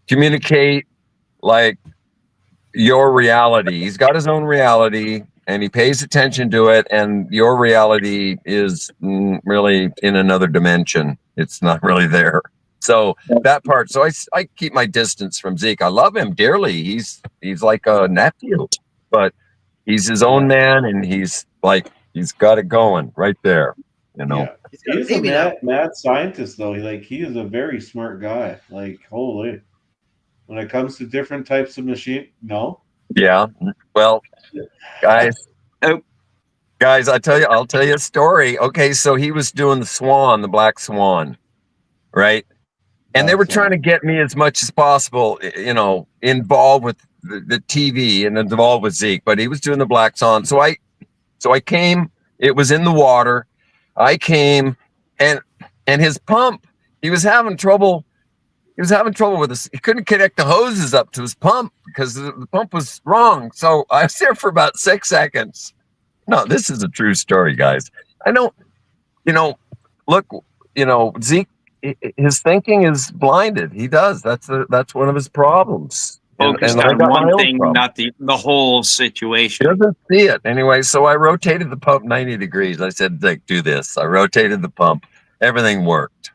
communicate like your reality. He's got his own reality and he pays attention to it, and your reality is really in another dimension. It's not really there. So that part. So I keep my distance from Zeke. I love him dearly. He's like a nephew, but he's his own man, and he's got it going right there. You know. Yeah. He's a mad scientist though. He is a very smart guy. Like, holy. When it comes to different types of machine, no. Yeah. Well, guys, I'll tell you a story. Okay, so he was doing the Black Swan, right? And they were trying to get me as much as possible, you know, involved with the TV and involved with Zeke, but he was doing the Black Swan. So I came, it was in the water. I came and his pump, he was having trouble with this. He couldn't connect the hoses up to his pump because the pump was wrong. So I was there for about 6 seconds. No, this is a true story, guys. I don't, you know, look, you know, Zeke, his thinking is blinded. He does. That's one of his problems. Focused on one thing, not the whole situation. He doesn't see it anyway. So I rotated the pump 90 degrees. I said, Zeke, do this. I rotated the pump. Everything worked.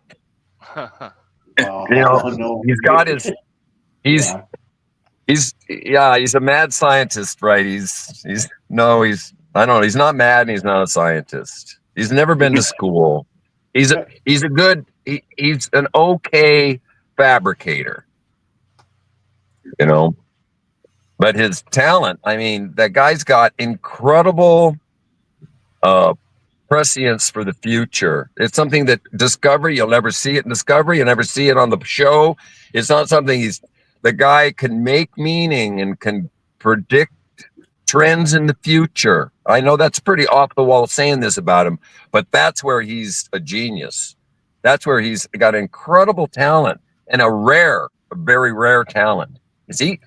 You know, he's got his. He's a mad scientist, right? He's not mad, and he's not a scientist. He's never been to school. He's an okay fabricator, you know, but his talent, I mean, that guy's got incredible prescience for the future. It's something that Discovery, you'll never see it in Discovery. You'll never see it on the show. It's not something the guy can make meaning and can predict trends in the future. I know that's pretty off the wall saying this about him, but that's where he's a genius. That's where he's got incredible talent and a very rare talent. He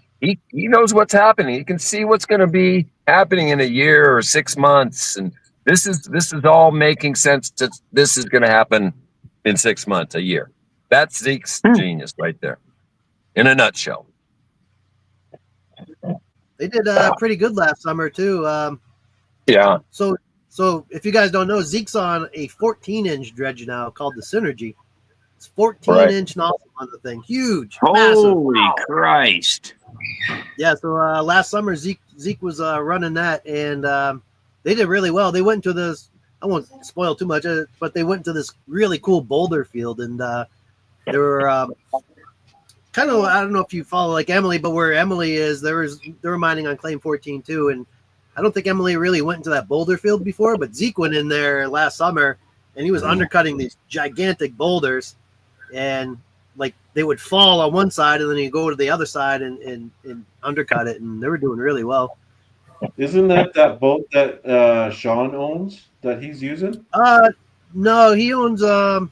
knows what's happening. He can see what's going to be happening in a year or 6 months, and this is all making sense. This is going to happen in 6 months, a year. That's Zeke's genius right there, in a nutshell. They did pretty good last summer too. Yeah. So if you guys don't know, Zeke's on a 14-inch dredge now called the Synergy. It's 14-inch nozzle on the thing, huge, massive. Holy Christ! Yeah. So last summer Zeke was running that, and they did really well. They went into this. I won't spoil too much, but they went to this really cool boulder field, and they were kind of, I don't know if you follow like Emily, but where Emily is, they were mining on Claim 14 too, and I don't think Emily really went into that boulder field before, but Zeke went in there last summer, and he was undercutting these gigantic boulders, and like they would fall on one side, and then you go to the other side and undercut it, and they were doing really well. Isn't that boat that Sean owns that he's using? No, he owns Or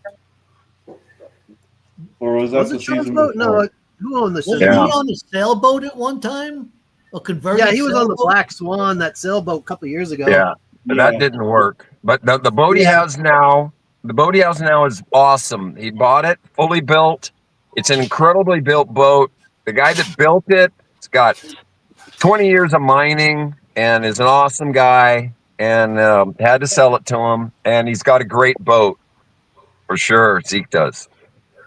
was that the Sean's season boat? before? No, who owned the Wasn't Synergy? he on the sailboat at one time? A converted Yeah, he was on the sailboat? Black Swan, that sailboat a couple years ago. Yeah, but that didn't work. But the boat he has now, is awesome. He bought it fully built. It's an incredibly built boat. The guy that built it, it's got 20 years of mining and is an awesome guy, and had to sell it to him. And he's got a great boat for sure. Zeke does.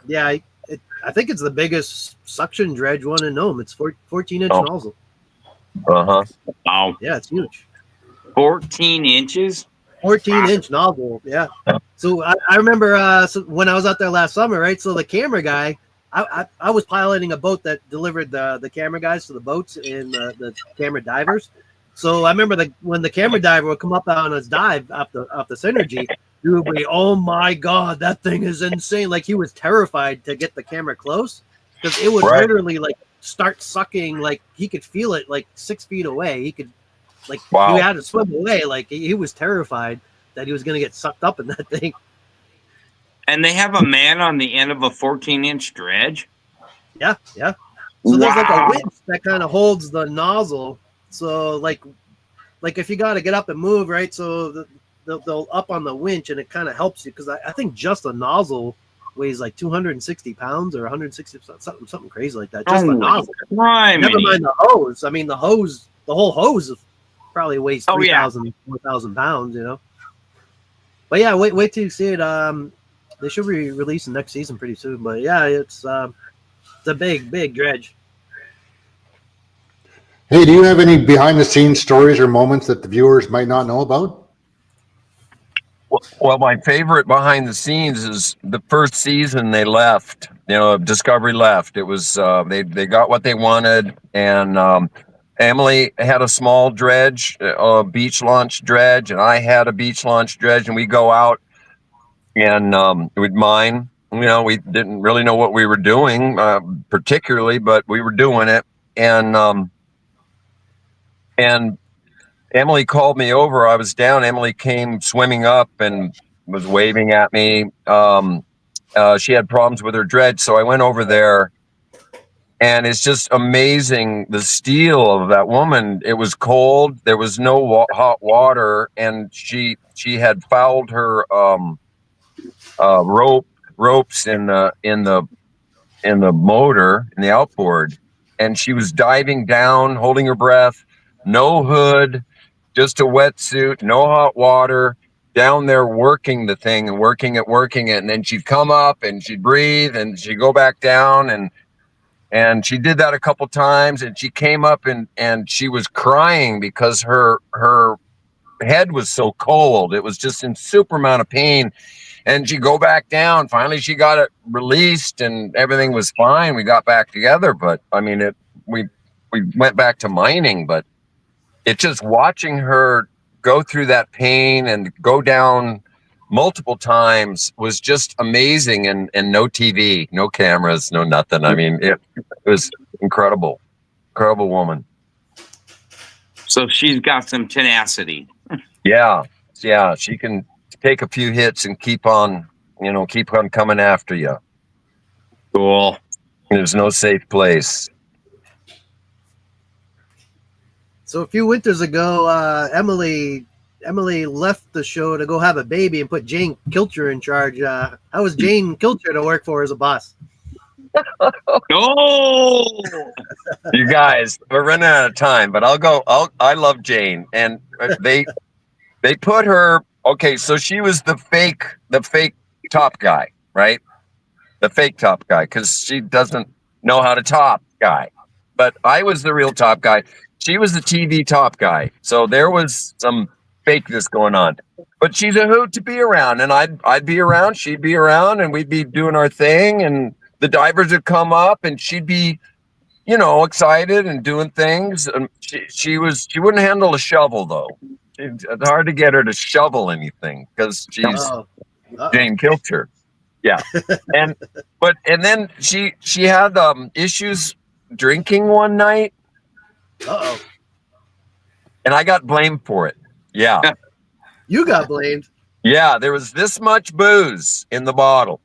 Yeah, I think it's the biggest suction dredge one in Nome. It's 14-inch nozzle. Uh-huh. Wow. Yeah, it's huge. 14 inches? 14-inch nozzle. Yeah. So I remember when I was out there last summer, right? So the camera guy, I was piloting a boat that delivered the camera guys to the boats and the camera divers. So I remember when the camera diver would come up on his dive off the Synergy, he would be, oh my God, that thing is insane. Like he was terrified to get the camera close because it would literally like start sucking. Like he could feel it like 6 feet away. He could he had to swim away. Like he was terrified that he was going to get sucked up in that thing. And they have a man on the end of a 14-inch dredge? Yeah. So there's like a winch that kind of holds the nozzle. So like if you got to get up and move, right? So they'll up on the winch, and it kind of helps you because I think just a nozzle weighs like 260 pounds or 160, something crazy like that. Just the nozzle. Never mind the hose. I mean, the whole hose probably weighs 3,000, 4,000 pounds, you know? But yeah, wait till you see it. They should be releasing next season pretty soon. But yeah, it's a big dredge. Hey, do you have any behind the scenes stories or moments that the viewers might not know about? Well, my favorite behind the scenes is the first season they left. Discovery left. It was they got what they wanted, and Emily had a small dredge, a beach launch dredge, and I had a beach launch dredge, and we go out and we'd mine. We didn't really know what we were doing particularly, but we were doing it, and Emily called me over. I was down. Emily came swimming up and was waving at me. She had problems with her dredge, so I went over there, and it's just amazing, the steel of that woman. It was cold. There was no hot water, and she had fouled her ropes in the motor, in the outboard, and she was diving down, holding her breath, no hood, just a wetsuit, no hot water, down there working the thing and working it, and then she'd come up and she'd breathe and she'd go back down, and she did that a couple times, and she came up and she was crying because her head was so cold. It was just in super amount of pain. And she'd go back down. Finally, she got it released, and everything was fine. We got back together, but I mean, we went back to mining. But it's just watching her go through that pain and go down multiple times was just amazing. And no TV, no cameras, no nothing. I mean, it was incredible woman. So she's got some tenacity. Yeah, she can take a few hits and keep on coming after you. Cool. There's no safe place. So a few winters ago, Emily left the show to go have a baby and put Jane Kilcher in charge. How was Jane Kilcher to work for as a boss? Oh, You guys, we're running out of time, but I love Jane, and they put her. Okay, so she was the fake top guy, right? The fake top guy, because she doesn't know how to top guy. But I was the real top guy. She was the TV top guy. So there was some fakeness going on. But she's a hoot to be around, and I'd be around, she'd be around, and we'd be doing our thing, and the divers would come up, and she'd be, excited and doing things. And she wouldn't handle a shovel though. It's hard to get her to shovel anything because she's Jane Kilcher. Yeah. And then she had issues drinking one night. Uh-oh. And I got blamed for it. Yeah. You got blamed. Yeah, there was this much booze in the bottle.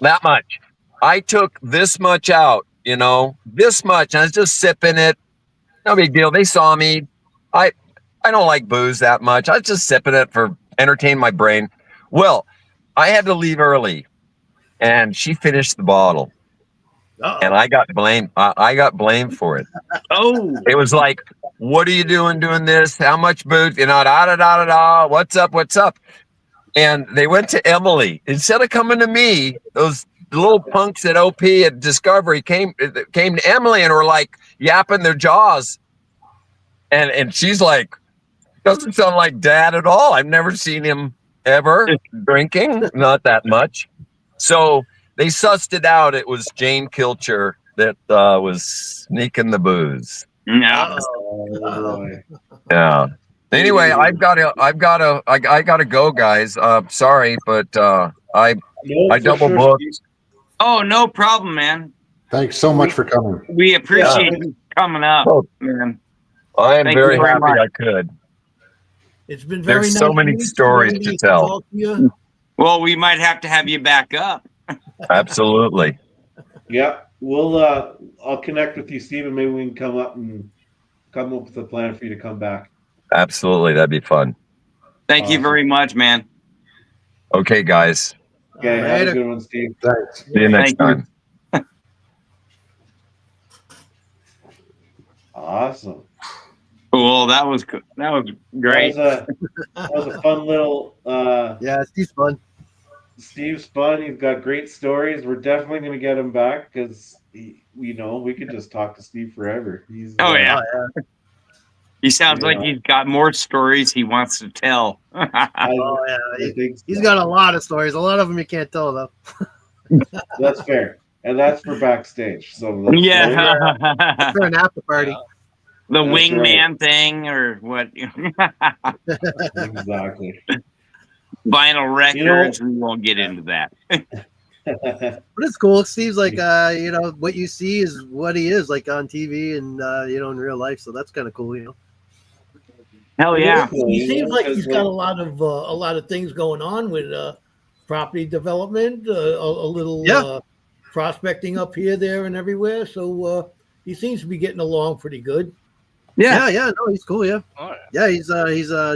That much. I took this much out, this much. I was just sipping it. No big deal. They saw me. I don't like booze that much. I was just sipping it for entertain my brain. Well, I had to leave early, and she finished the bottle. Uh-oh. And I got blamed. I got blamed for it. Oh, It was like, what are you doing this? How much booze? Da. What's up? And they went to Emily. Instead of coming to me, those little punks at OP at Discovery came to Emily and were like yapping their jaws. And she's like, doesn't sound like Dad at all. I've never seen him ever drinking, not that much. So they sussed it out. It was Jane Kilcher that was sneaking the booze. no. Oh, boy. Yeah. Anyway, I gotta go, guys. Sorry, but I No, for double sure, booked. Steve. Oh, no problem, man. Thanks so much for coming. We appreciate you coming up, Oh. man. I am Thank you very very happy much. I could. It's been very There's nice. so many meet you. stories Very to nice tell. talk to you. Well, we might have to have you back up. Absolutely. Yeah, I'll connect with you, Steve, and maybe we can come up with a plan for you to come back. Absolutely. That'd be fun. Thank you Awesome. very much, man. Okay, guys. Okay, have a Later. good one, Steve. Thanks. See you next Thank you. time. Awesome. Cool. That was great. That was a fun little. Yeah, Steve's fun. Steve's fun. He's got great stories. We're definitely going to get him back because we could just talk to Steve forever. He's Oh, yeah. Oh, yeah. He sounds like he's got more stories he wants to tell. Oh, yeah. I think so. He's got a lot of stories. A lot of them you can't tell, though. That's fair, and that's for backstage. So Yeah. For an after party. The That's wingman thing or what? exactly. Vinyl records. We won't get into that. But it's cool. Steve's like, what you see is what he is, like on TV and, in real life. So that's kind of cool, Hell yeah. He seems like he's got a lot of things going on with property development, a little prospecting up here, there, and everywhere. So he seems to be getting along pretty good. Yeah. No, he's cool. Yeah. Oh, Yeah. He's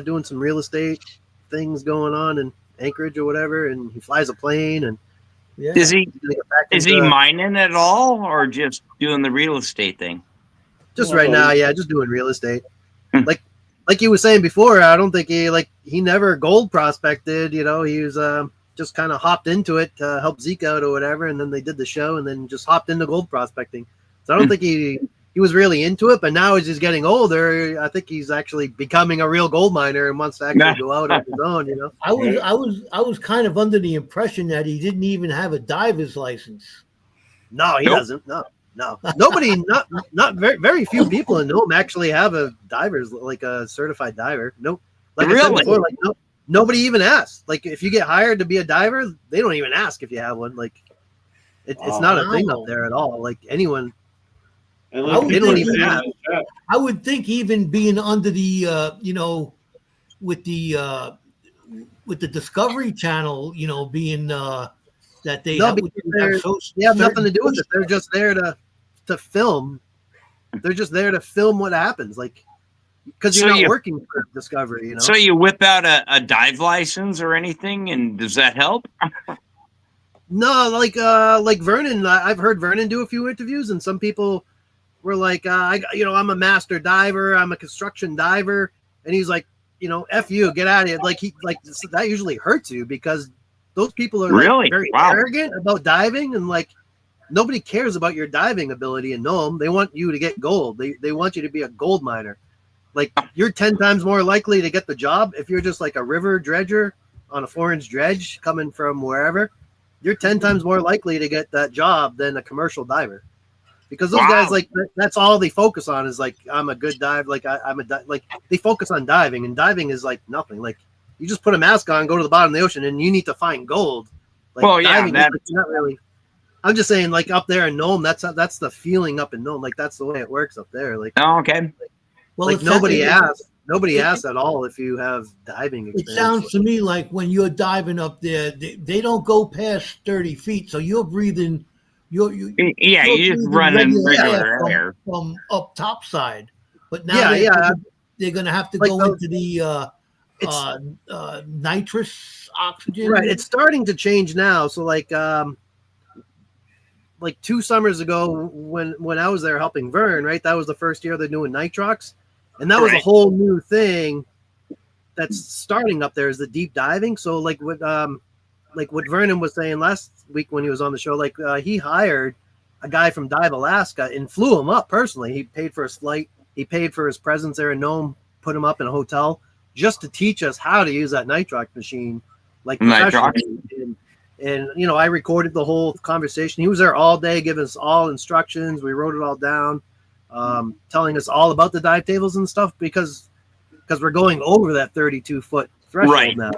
doing some real estate things going on in Anchorage or whatever. And he flies a plane and Yeah. Is he he's gonna get back is into, he mining at all or just doing the real estate thing? just right now. Yeah. Just doing real estate. Hmm. Like you were saying before, I don't think he never gold prospected, he was, just kind of hopped into it to help Zeke out or whatever. And then they did the show and then just hopped into gold prospecting. So I don't think he was really into it, but now as he's getting older, I think he's actually becoming a real gold miner and wants to actually go out on his own, I was kind of under the impression that he didn't even have a diver's license. No, he Nope. doesn't. No. Nobody, not very few people in Nome actually have a diver's, like a certified diver. Nope. Like I said Really? before, nobody even asks. Like if you get hired to be a diver, they don't even ask if you have one. Like it's not a thing up there at all. Like anyone. And I would They don't think even have. I would think even being under the with the Discovery Channel, being that they No, have, because they have nothing to do with it. They're just there to film. They're just there to film what happens. Like because you're not working for Discovery, you know. So you whip out a dive license or anything, and does that help? No, like Vernon. I've heard Vernon do a few interviews, and some people were like, I'm a master diver, I'm a construction diver, and he's like, F you, get out of here. Like that usually hurts you because those people are like very arrogant about diving, and like nobody cares about your diving ability in Nome. They want you to get gold. They want you to be a gold miner. Like you're 10 times more likely to get the job if you're just like a river dredger on a 4-inch dredge coming from wherever. You're 10 times more likely to get that job than a commercial diver, because those guys, like, that's all they focus on is like, I'm a good dive. Like like they focus on diving, and diving is like nothing. Like you just put a mask on, go to the bottom of the ocean, and you need to find gold. Like diving, it's not really. I'm just saying, like up there in Nome, that's the feeling up in Nome. Like that's the way it works up there. Like okay. Well, like nobody asks at all if you have diving experience. It sounds to me like when you're diving up there, they don't go past 30 feet, so you're breathing. You're just running regular air from up top side. But now they're going to have to go into the nitrous oxygen. Right, it's starting to change now. So like 2 summers ago, when I was there helping Vern, right, that was the first year they're doing nitrox. And that was a whole new thing that's starting up there is the deep diving. So like what Vernon was saying last week when he was on the show, like he hired a guy from Dive Alaska and flew him up personally. He paid for his flight. He paid for his presence there in Nome, put him up in a hotel just to teach us how to use that nitrox machine. Like professionally. And I recorded the whole conversation. He was there all day, giving us all instructions. We wrote it all down. Telling us all about the dive tables and stuff because we're going over that 32-foot threshold now.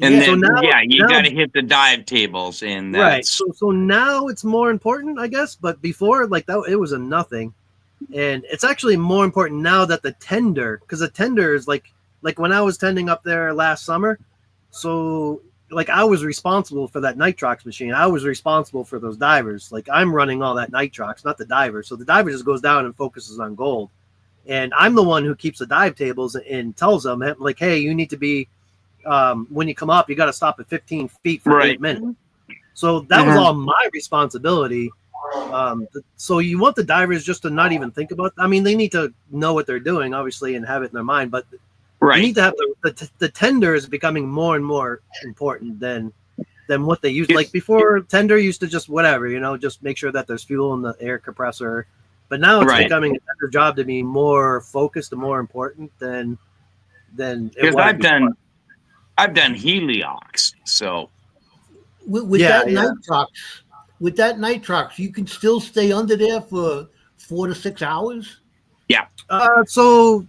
And then you got to hit the dive tables, and that's... right. So now it's more important, I guess. But before, like that, it was a nothing, and it's actually more important now that the tender, because the tender is like when I was tending up there last summer. So like I was responsible for that nitrox machine. I was responsible for those divers. Like I'm running all that nitrox, not the diver. So the diver just goes down and focuses on gold. And I'm the one who keeps the dive tables and tells them like, hey, you need to be, when you come up, you got to stop at 15 feet for 8 minutes. So that was all my responsibility. So you want the divers just to not even think about, I mean, they need to know what they're doing, obviously, and have it in their mind, but you need to have the tender is becoming more and more important than what they used. Like before, tender used to just whatever, just make sure that there's fuel in the air compressor. But now it's becoming a tender job to be more focused and more important than it was. I've done heliox, so with that nitrox, you can still stay under there for 4 to 6 hours. Yeah. So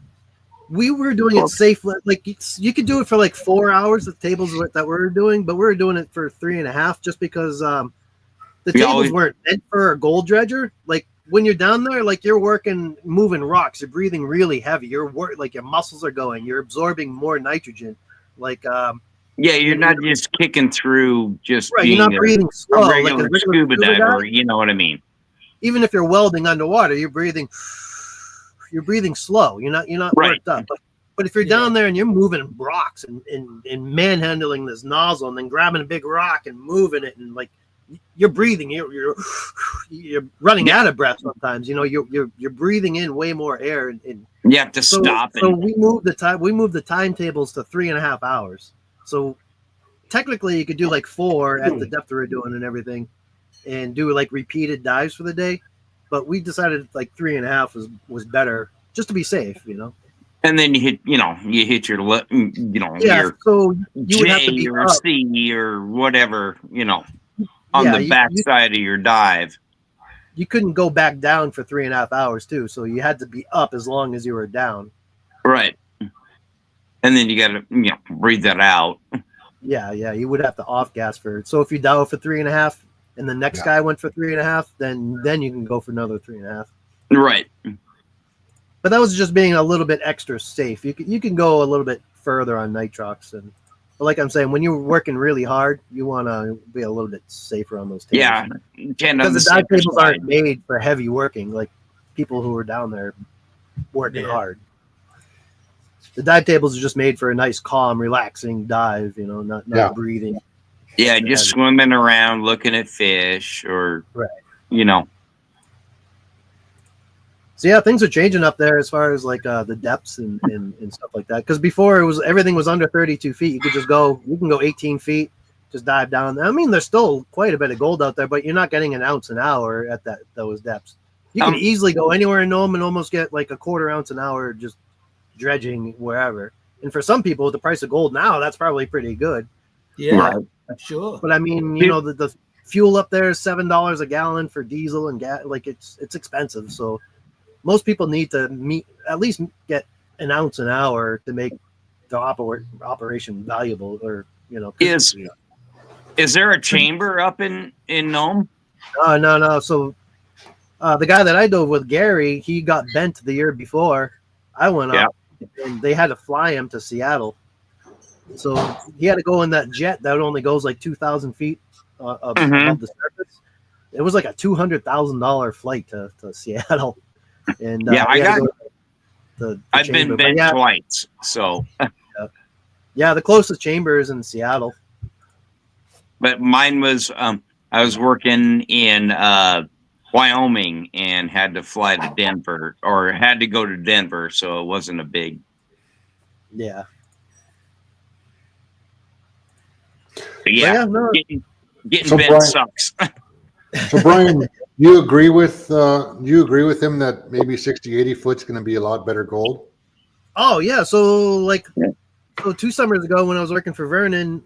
we were doing it safely. Like you could do it for like 4 hours. The tables that we were doing, but we were doing it for 3.5, just because the tables weren't meant for a gold dredger. Like when you're down there, like you're working, moving rocks, you're breathing really heavy. Like your muscles are going. You're absorbing more nitrogen. Like you're not just kicking through. Just you're not breathing slow, a regular scuba diver. Guy. You know what I mean? Even if you're welding underwater, you're breathing slow. You're not worked up. But if you're down there and you're moving rocks and manhandling this nozzle and then grabbing a big rock and moving it, and like you're breathing, you're running out of breath sometimes. You're breathing in way more air, and you have to stop. So we moved the timetables to 3.5 hours. So technically, you could do like 4 at the depth we were doing and everything, and do like repeated dives for the day. But we decided like 3.5 was better, just to be safe, And then you hit your your so you would have to be or up. C or whatever, on the backside of your dive. You couldn't go back down for 3.5 hours too, so you had to be up as long as you were down. Right. And then you got to breathe that out. Yeah, you would have to off gas for it. So if you dive for 3.5. And the next guy went for 3.5, then you can go for another 3.5. Right. But that was just being a little bit extra safe. You can go a little bit further on nitrox, but like I'm saying, when you're working really hard, you want to be a little bit safer on those tables. Yeah, because the dive tables aren't made for heavy working, like people who are down there working hard. The dive tables are just made for a nice, calm, relaxing dive. You know, not breathing. Yeah, just swimming around, looking at fish, or Right. you know. So yeah, things are changing up there as far as like the depths and stuff like that. Because before everything was under 32 feet. You can go 18 feet, just dive down. I mean, there's still quite a bit of gold out there, but you're not getting an ounce an hour at those depths. You can easily go anywhere in Nome and almost get like a quarter ounce an hour just dredging wherever. And for some people, with the price of gold now, that's probably pretty good. Yeah, sure. But I mean, you know, the fuel up there is $7 a gallon for diesel and gas. Like it's expensive. So most people need to at least get an ounce an hour to make the operation valuable, or you know. Is there a chamber up in Nome? No. So the guy that I dove with, Gary, he got bent the year before I went up, and they had to fly him to Seattle. So he had to go in that jet that only goes like 2,000 feet above the surface. It was like a $200,000 flight to Seattle. And I got. I've chamber. been bent twice, so. Yeah, the closest chamber is in Seattle. But mine was I was working in Wyoming and had to fly to Denver, or had to go to Denver, so it wasn't a big. Yeah. Yeah, no. getting So bent Brian- sucks. So Brian, you agree with him that maybe 60, 80 foot's going to be a lot better gold? Oh yeah. So 2 summers ago when I was working for Vernon,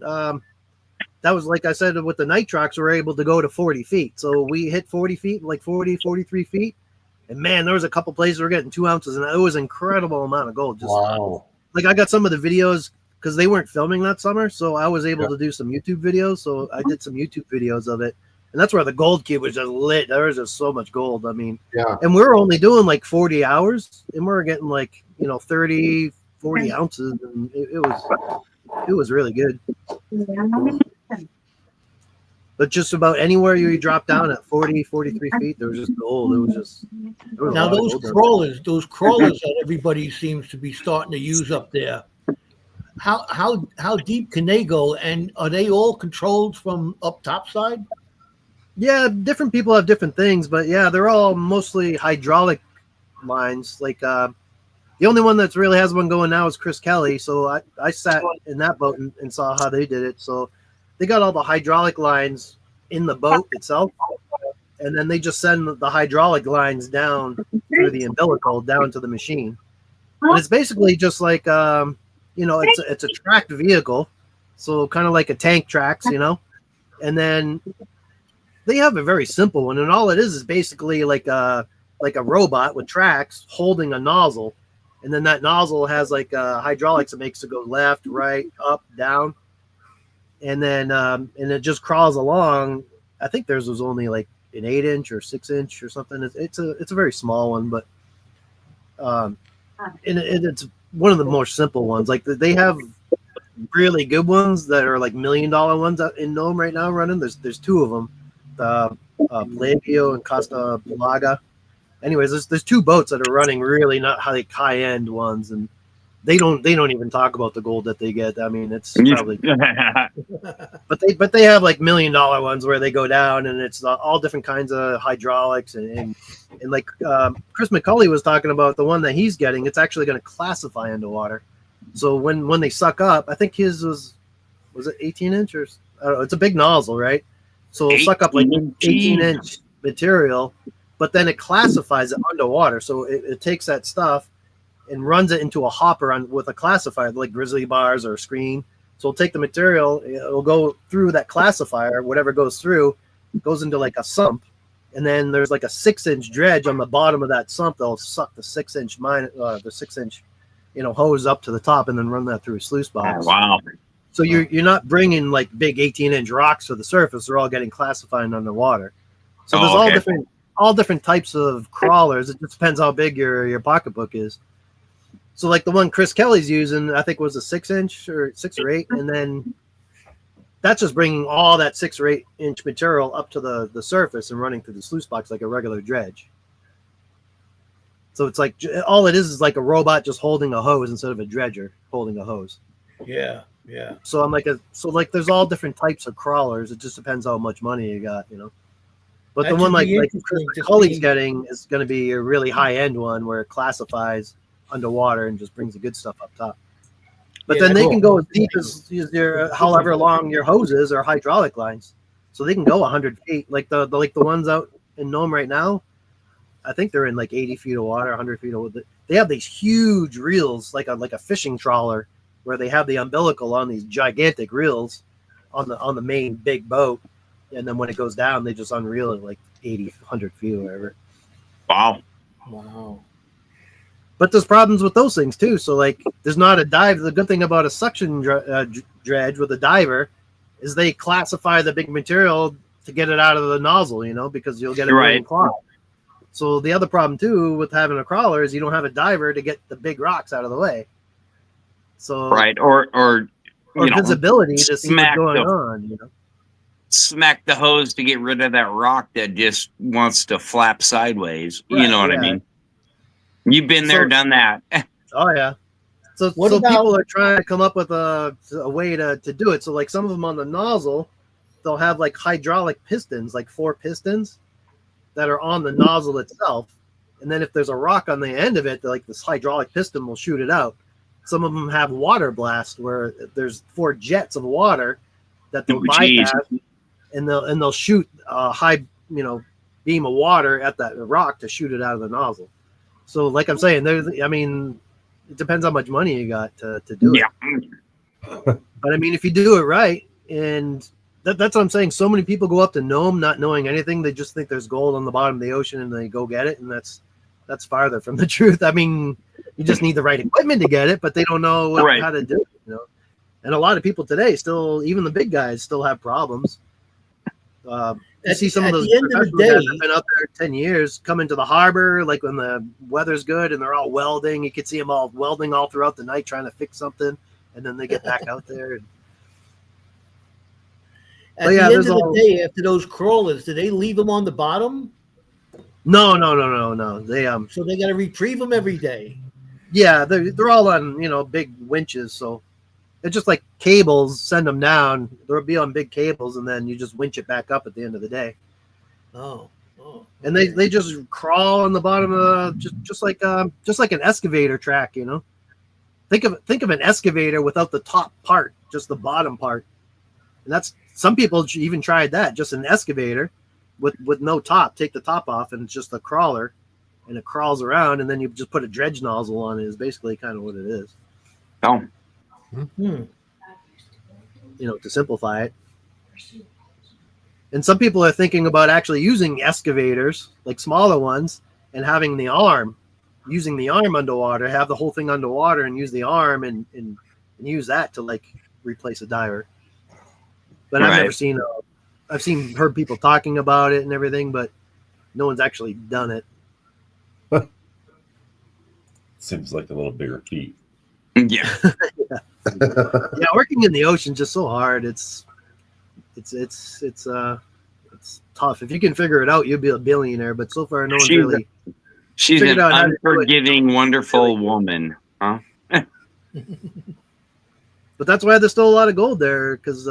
that was like I said, with the nitrox, we were able to go to 40 feet. So we hit 40 feet, like 40, 43 feet. And man, there was a couple places we were getting 2 ounces, and it was an incredible amount of gold. Just wow. Like I got some of the videos because they weren't filming that summer. So I was able to do some YouTube videos. So I did some YouTube videos of it. And that's where the gold cube was just lit. There was just so much gold. I mean, and we were only doing like 40 hours, and we were getting like, 30, 40 ounces. And it was really good. But just about anywhere you drop down at 40, 43 feet, there was just gold. There was now those crawlers that everybody seems to be starting to use up there. How deep can they go? And are they all controlled from up top side? Yeah, different people have different things, but yeah, they're all mostly hydraulic lines. Like the only one that's really has one going now is Chris Kelly. So I sat in that boat and saw how they did it. So they got all the hydraulic lines in the boat itself, and then they just send the hydraulic lines down through the umbilical down to the machine. And it's basically just like it's a tracked vehicle, so kind of like a tank tracks, and then they have a very simple one, and all it is basically like a robot with tracks holding a nozzle, and then that nozzle has like hydraulics that makes it go left, right, up, down, and then and it just crawls along. I think theirs was only like an 8-inch or 6-inch or something. It's a very small one, but and it's one of the more simple ones. Like they have really good ones that are like $1 million ones out in Nome right now running. There's 2 of them. Plagio and Costa Bulaga. Anyways, there's 2 boats that are running really not high end ones, and they don't even talk about the gold that they get. I mean, it's probably but they have like $1 million ones where they go down, and it's all different kinds of hydraulics and like Chris McCulley was talking about the one that he's getting. It's actually going to classify underwater. So when they suck up, I think his was it 18-inch or I don't know. It's a big nozzle, right? So it'll suck up like 18-inch material, but then it classifies it underwater. So it takes that stuff and runs it into a hopper with a classifier, like grizzly bars or screen. So it'll take the material, it'll go through that classifier, whatever goes through, goes into like a sump. And then there's like a 6-inch dredge on the bottom of that sump that'll suck the 6-inch hose up to the top and then run that through a sluice box. Oh, wow. So you're not bringing like big 18-inch rocks to the surface. They're all getting classified underwater. So there's all different types of crawlers. It just depends how big your pocketbook is. So like the one Chris Kelly's using, I think was a 6-inch or 6 or 8, and then that's just bringing all that 6 or 8-inch material up to the surface and running through the sluice box like a regular dredge. So it's like all it is like a robot just holding a hose instead of a dredger holding a hose. Yeah, yeah. So there's all different types of crawlers. It just depends how much money you got, you know. But That the one should be like interesting to Cully's see. getting is going to be a really high end one where it classifies underwater and just brings the good stuff up top. But Yeah, then they cool. can go as deep as your however long your hoses or hydraulic lines, so they can go 100 feet. Like the ones out in Nome right now, I think they're in like 80 feet of water, 100 feet of water. They have these huge reels, like a fishing trawler, where they have the umbilical on these gigantic reels on the main big boat, and then when it goes down, they just unreel it like 80, 100 feet or whatever. Wow. Wow. But there's problems with those things too. So like, there's not a dive. The good thing about a suction dredge with a diver is they classify the big material to get it out of the nozzle, you know, because you'll get it really clogged. So the other problem too with having a crawler is you don't have a diver to get the big rocks out of the way. So or visibility to see what's going on, you know. Smack the hose to get rid of that rock that just wants to flap sideways. Right, you know what I mean? You've been there, done that. Oh yeah. So people are trying to come up with a way to do it. So like some of them on the nozzle, they'll have like hydraulic pistons, like 4 pistons that are on the nozzle itself. And then if there's a rock on the end of it, like this hydraulic piston will shoot it out. Some of them have water blast where there's 4 jets of water that they'll bypass, and they'll shoot a high, beam of water at that rock to shoot it out of the nozzle. So like I'm saying, it depends how much money you got to do it. But I mean, if you do it right, and that's what I'm saying. So many people go up to Nome not knowing anything. They just think there's gold on the bottom of the ocean and they go get it. And that's farther from the truth. I mean, you just need the right equipment to get it, but they don't know how to do it, you know? And a lot of people today still, even the big guys still have problems. I see some of those professionals that have been up there 10 years come into the harbor, like when the weather's good and they're all welding. You could see them all welding all throughout the night trying to fix something. And then they get back out there. At the end of the day, after those crawlers, do they leave them on the bottom? No. They So they got to retrieve them every day. Yeah, they're all on big winches, so it's just like cables. Send them down. They'll be on big cables, and then you just winch it back up at the end of the day. Oh. And they just crawl on the bottom of just like an excavator track, you know. Think of an excavator without the top part, just the bottom part. And that's some people even tried that, just an excavator with no top. Take the top off, and it's just a crawler, and it crawls around, and then you just put a dredge nozzle on it. Is basically kind of what it is. Oh. Mm-hmm. To simplify it. And some people are thinking about actually using excavators, like smaller ones, and having using the arm underwater, have the whole thing underwater and use the arm and use that to like replace a diver. But I've never seen heard people talking about it and everything, but no one's actually done it. Seems like a little bigger feat. Yeah. Yeah, working in the ocean's just so hard. It's tough. If you can figure it out, you'll be a billionaire. But so far, no one's really. She's an unforgiving, wonderful woman, huh? But that's why there's still a lot of gold there, because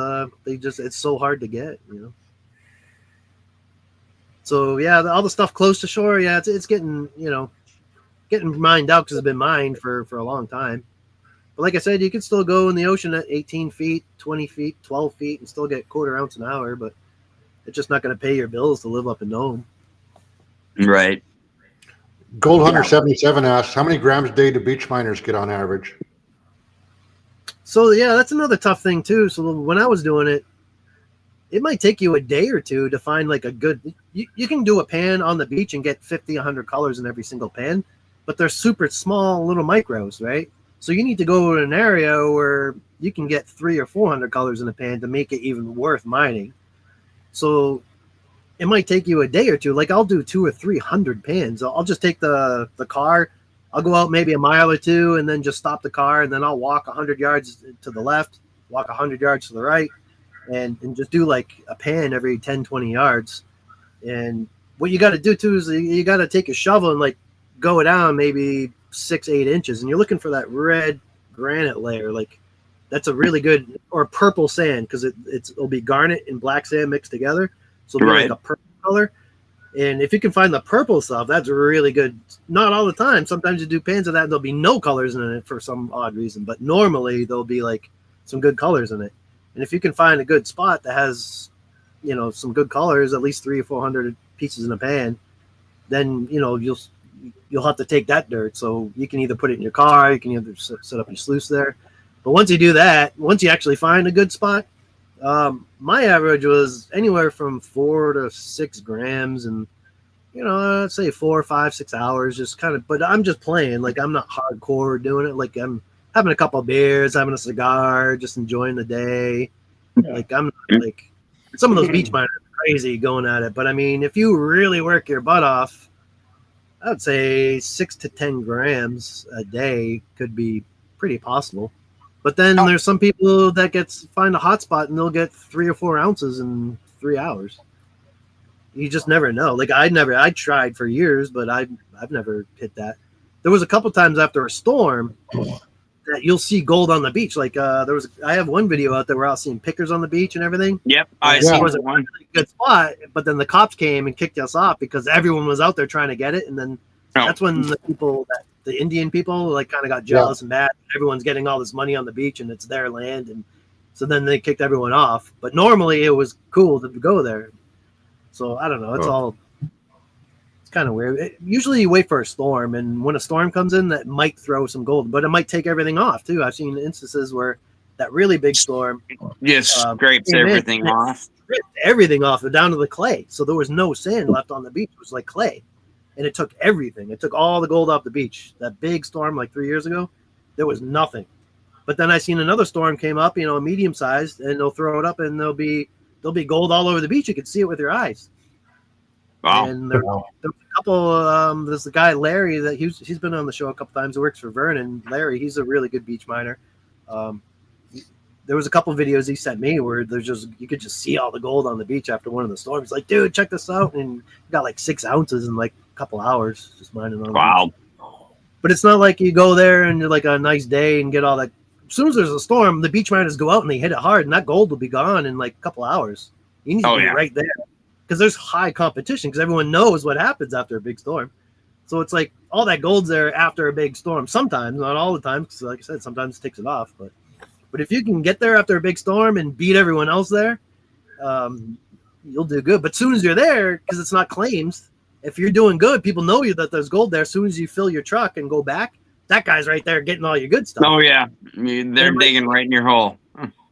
it's so hard to get, you know. So yeah, all the stuff close to shore, yeah, it's getting mined out because it's been mined for a long time. But like I said, you can still go in the ocean at 18 feet, 20 feet, 12 feet, and still get 1/4 ounce an hour. But it's just not going to pay your bills to live up in Nome. Right. Gold Hunter 77 asks, how many grams a day do beach miners get on average? So yeah, that's another tough thing too. So when I was doing it, it might take you a day or two to find like a good. You can do a pan on the beach and get 50, 100 colors in every single pan, but they're super small little micros, right? So you need to go to an area where you can get 300 or 400 colors in a pan to make it even worth mining. So it might take you a day or two. Like I'll do 200 or 300 pans. I'll just take the car. I'll go out maybe a mile or two and then just stop the car, and then I'll walk 100 yards to the left, walk 100 yards to the right, and just do like a pan every 10, 20 yards. And what you got to do too is you got to take a shovel and like go down maybe 6-8 inches, and you're looking for that red granite layer. Like that's a really good, or purple sand, because it'll be garnet and black sand mixed together, so it'll be like a purple color. And if you can find the purple stuff, that's really good. Not all the time. Sometimes you do pans of that, and there'll be no colors in it for some odd reason, but normally there'll be like some good colors in it. And if you can find a good spot that has, you know, some good colors, at least 300 or 400 pieces in a pan, then, you know, you'll have to take that dirt. So you can either put it in your car, you can either set up your sluice there. But once you do that, once you actually find a good spot, my average was anywhere from 4 to 6 grams, and, you know, I'd say 4, 5, 6 hours, just kind of, but I'm just playing. Like, I'm not hardcore doing it. Like, I'm having a couple of beers, having a cigar, just enjoying the day. Like, I'm not, like, some of those beach miners are crazy going at it. But I mean, if you really work your butt off, I would say 6 to 10 grams a day could be pretty possible. But then there's some people that find a hot spot and they'll get 3 or 4 ounces in 3 hours. You just never know. Like I tried for years, but I've never hit that. There was a couple times after a storm that you'll see gold on the beach. Like I have one video out there where I was seeing pickers on the beach and everything. Yep, I see. It was a really good spot, but then the cops came and kicked us off because everyone was out there trying to get it, and then that's when the Indian people like kind of got jealous and mad. Everyone's getting all this money on the beach and it's their land, and so then they kicked everyone off. But normally it was cool to go there. So I don't know. It's kind of weird. Usually you wait for a storm, and when a storm comes in, that might throw some gold, but it might take everything off too. I've seen instances where that really big storm just scrapes everything off. Stripped everything off down to the clay. So there was no sand left on the beach. It was like clay. And it took everything. It took all the gold off the beach. That big storm like 3 years ago, there was nothing. But then I seen another storm came up, you know, medium sized, and they'll throw it up, and there'll be gold all over the beach. You can see it with your eyes. Wow. And there's a couple. There's the guy Larry that he's been on the show a couple times. He works for Vernon. Larry, he's a really good beach miner. There was a couple videos he sent me where you could just see all the gold on the beach after one of the storms. He's like, dude, check this out, and you got like 6 ounces in like a couple hours just mining on. Wow. But it's not like you go there and you're like a nice day and get all that. As soon as there's a storm, the beach miners go out and they hit it hard, and that gold will be gone in like a couple hours. You need to be right there because there's high competition because everyone knows what happens after a big storm. So it's like all that gold's there after a big storm. Sometimes, not all the time, because like I said, sometimes it takes it off. But if you can get there after a big storm and beat everyone else there, you'll do good. But as soon as you're there, because it's not claims, if you're doing good, people know you that there's gold there. As soon as you fill your truck and go back, that guy's right there getting all your good stuff. Oh, yeah. They're digging right in your hole.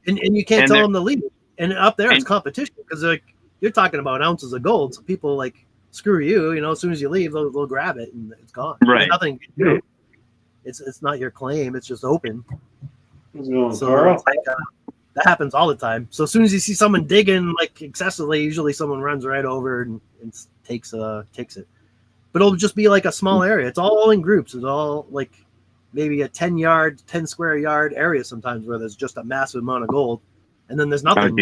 And you can't tell them to leave. And up there, it's competition because like you're talking about ounces of gold. So people like, screw you, you know, as soon as you leave, they'll grab it and it's gone. Right. There's nothing you can do. It's not your claim. It's just open. So like, that happens all the time. So as soon as you see someone digging like excessively, usually someone runs right over and takes it. But it'll just be like a small area. It's all in groups. It's all like maybe a 10 square yard area sometimes where there's just a massive amount of gold, and then there's nothing.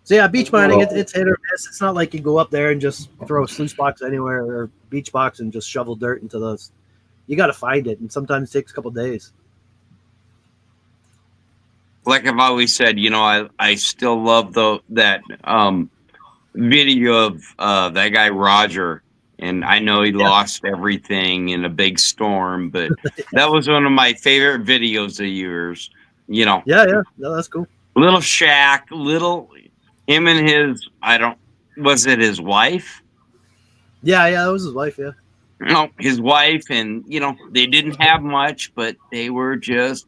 So yeah, beach mining, it's hit or miss. It's not like you go up there and just throw a sluice box anywhere or beach box and just shovel dirt into those. You got to find it, and sometimes it takes a couple of days. Like I've always said, you know, I still love that video of that guy Roger, and I know he lost everything in a big storm, but that was one of my favorite videos of yours. You know, no, that's cool. Little shack, him and his, was it his wife? Yeah, it was his wife. Yeah. No, his wife, and you know, they didn't have much, but they were just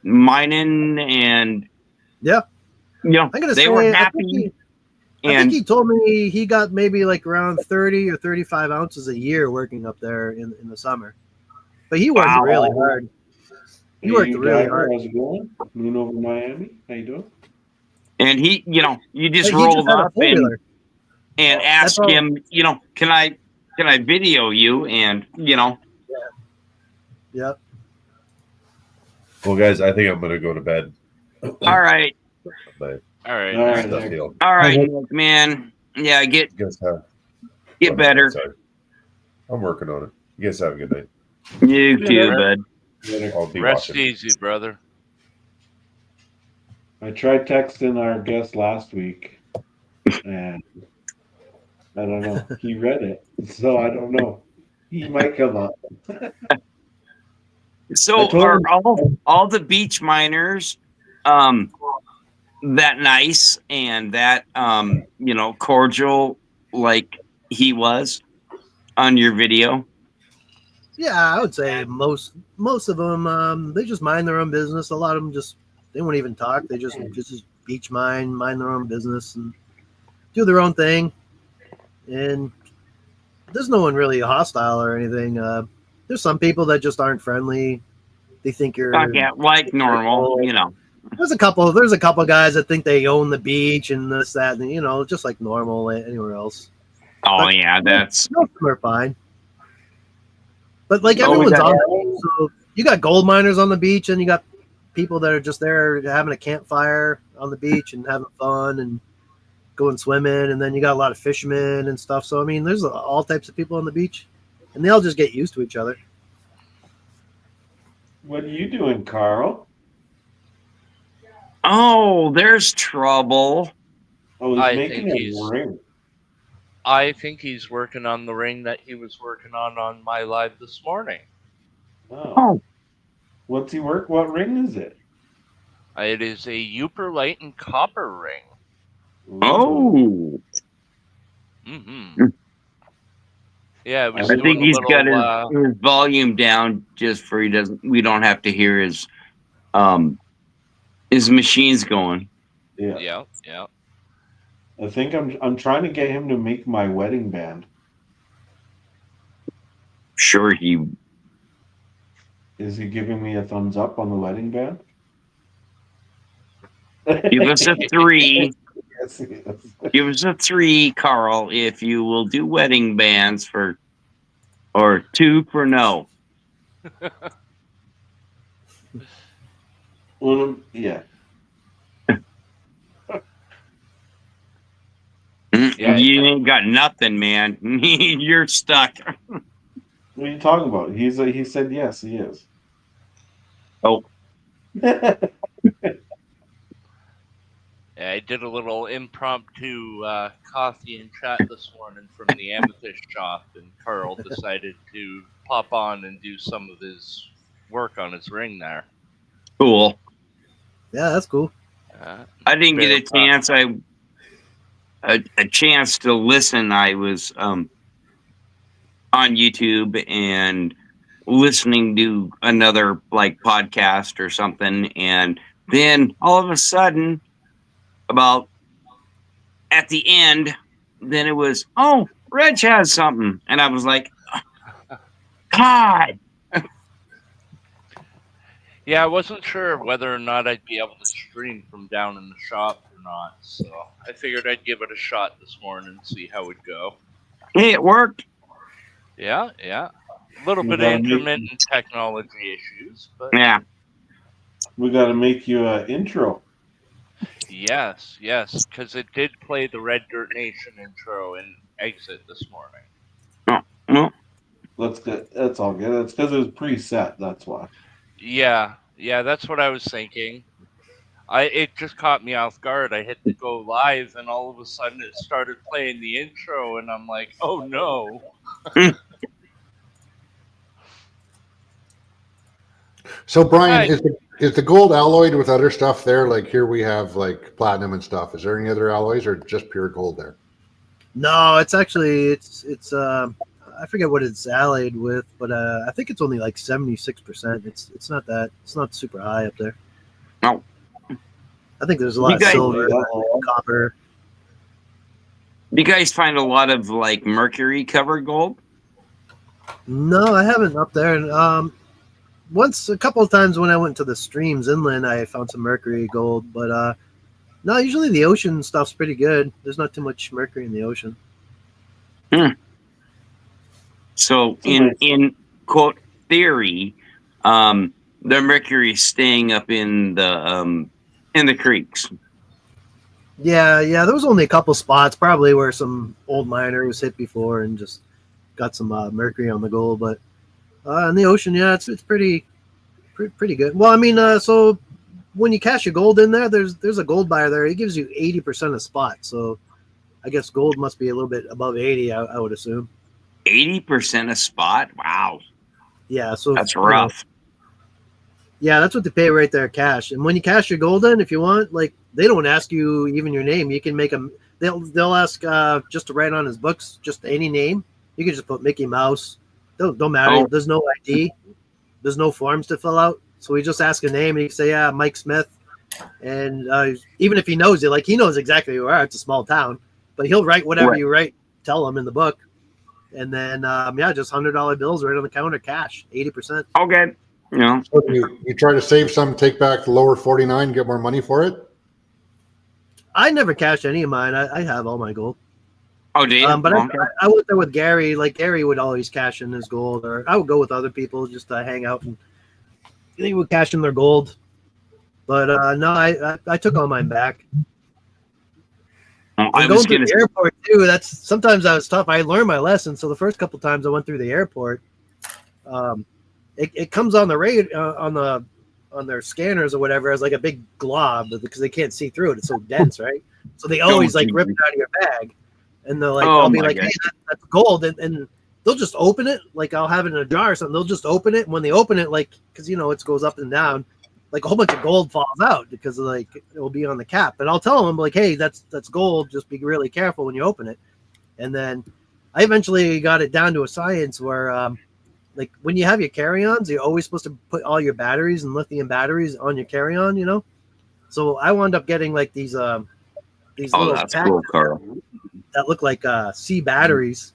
mining, and yeah, you know, they were happy. I think he told me he got maybe like around 30 or 35 ounces a year working up there in the summer, but he worked really hard. He worked really hard. How's it going? Moon over Miami. How you doing? And he, you know, you just rolled up and asked him, you know, can I video you? And you know, yeah. Well, guys, I think I'm gonna go to bed. All right. But, all right, man. Yeah, get better. Sorry. I'm working on it. You guys have a good night. You too, bud. I'll be Rest watching. easy, brother. I tried texting our guest last week, and I don't know. He read it, so I don't know. He might come up. So I told are him- all the beach miners that nice and that cordial like he was on your video? Yeah, I would say most of them they just mind their own business. A lot of them they won't even talk. They just beach mind their own business and do their own thing. And there's no one really hostile or anything. There's some people that just aren't friendly. They think you're Yeah, like normal, There's a couple guys that think they own the beach and this, that, and just like normal anywhere else. Oh But yeah, that's most of them are fine. But like Oh, everyone's that- on the beach, so you got gold miners on the beach, and you got people that are just there having a campfire on the beach and having fun and going swimming, and then you got a lot of fishermen and stuff. So I mean, there's all types of people on the beach, and they all just get used to each other. What are you doing, Carl? Oh, there's trouble. Oh, he's I making think a he's- ring. I think he's working on the ring that he was working on my live this morning. Oh. What's he work? What ring is it? It is a Uperlite and copper ring. Oh, Mm-hmm. Yeah, it was I doing think a he's little. got his volume down just for we don't have to hear his machines going. Yeah. Yeah. I think I'm trying to get him to make my wedding band. Sure, he Is he giving me a thumbs up on the wedding band? give us a 3. Yes, he is. Give us a 3, Carl, if you will do wedding bands or 2 for no. Well, yeah. Yeah. You ain't got nothing, man. You're stuck. What are you talking about? He said yes, he is. Oh, Yeah, I did a little impromptu coffee and chat this morning from the amethyst shop, and Carl decided to pop on and do some of his work on his ring there. cool. Yeah, that's cool. I didn't get a Very chance. A chance to listen. I was on YouTube and listening to another like podcast or something, and then all of a sudden, about at the end, then it was, oh, Reg has something, and I was like, God. Yeah, I wasn't sure whether or not I'd be able to stream from down in the shop or not, so I figured I'd give it a shot this morning and see how it'd go. Hey, it worked. Yeah. A little You bit of gotta make- intermittent technology issues, but Yeah. We got to make you an intro. yes, because it did play the Red Dirt Nation intro and exit this morning. Well, That's all good. That's because it was preset. That's why. Yeah, that's what I was thinking. It just caught me off guard. I hit the go live, and all of a sudden it started playing the intro, and I'm like, oh no. So Brian, Hi. is the gold alloyed with other stuff there? Like here we have like platinum and stuff. Is there any other alloys or just pure gold there? No, it's actually it's I forget what it's allied with, but I think it's only like 76%. It's not super high up there. No. I think there's a lot You of guys- silver, copper. do you guys find a lot of like mercury covered gold? No, I haven't up there. And once a couple of times when I went to the streams inland, I found some mercury gold, but no, usually the ocean stuff's pretty good. There's not too much mercury in the ocean. So in quote theory, the mercury's staying up in the creeks. Yeah, there was only a couple spots probably where some old miner was hit before and just got some mercury on the gold, but in the ocean, yeah, it's pretty good. Well, I mean, so when you cash your gold in there, there's a gold buyer there. He gives you 80% of spot. So I guess gold must be a little bit above 80. I would assume. 80% a spot. Wow, Yeah, so that's you know, rough. yeah, that's what they pay right there, cash. And when you cash your gold in, if you want, like they don't ask you even your name. You can make them. They'll ask just to write on his books, just any name. You can just put Mickey Mouse. Don't matter. Oh. There's no ID. There's no forms to fill out. So we just ask a name and you can say, yeah, Mike Smith. And even if he knows it, like he knows exactly who you are. It's a small town, but he'll write whatever Right. you write. Tell him in the book, and then yeah, just $100 bills right on the counter, cash, 80%. Okay. You know, So you try to save some, take back the lower 49, get more money for it? I never cashed any of mine. I have all my gold. oh, do you? But Okay. I went there with Gary. Like Gary would always cash in his gold, or I would go with other people just to hang out and they would cash in their gold. But no, I took all mine back. I And was going through gonna. the airport too. That's sometimes that was tough. I learned my lesson. So the first couple times I went through the airport, it comes on the on their scanners or whatever as like a big glob because they can't see through it. It's so dense, right? So they always like rip it out of your bag, and they're like, Oh, I'll be my like, God. hey, that's gold, and they'll just open it. Like I'll have it in a jar or something. They'll just open it. And when they open it, like because you know it goes up and down, like a whole bunch of gold falls out because like it will be on the cap. And I'll tell them like, hey, that's gold. Just be really careful when you open it. And then I eventually got it down to a science where like when you have your carry-ons, you're always supposed to put all your batteries and lithium batteries on your carry-on, you know? So I wound up getting like these Oh, little that's packs cool, Carl. that look like C batteries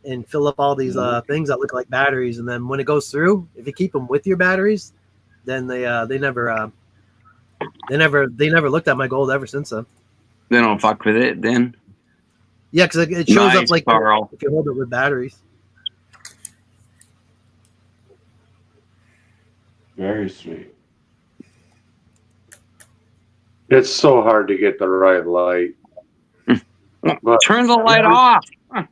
and fill up all these things that look like batteries. And then when it goes through, if you keep them with your batteries, then they never looked at my gold ever since then. They don't fuck with it then. Yeah, because it shows Nice, up like Carl. if you hold it with batteries. Very sweet. It's so hard to get the right light. But Turn the light off. well, if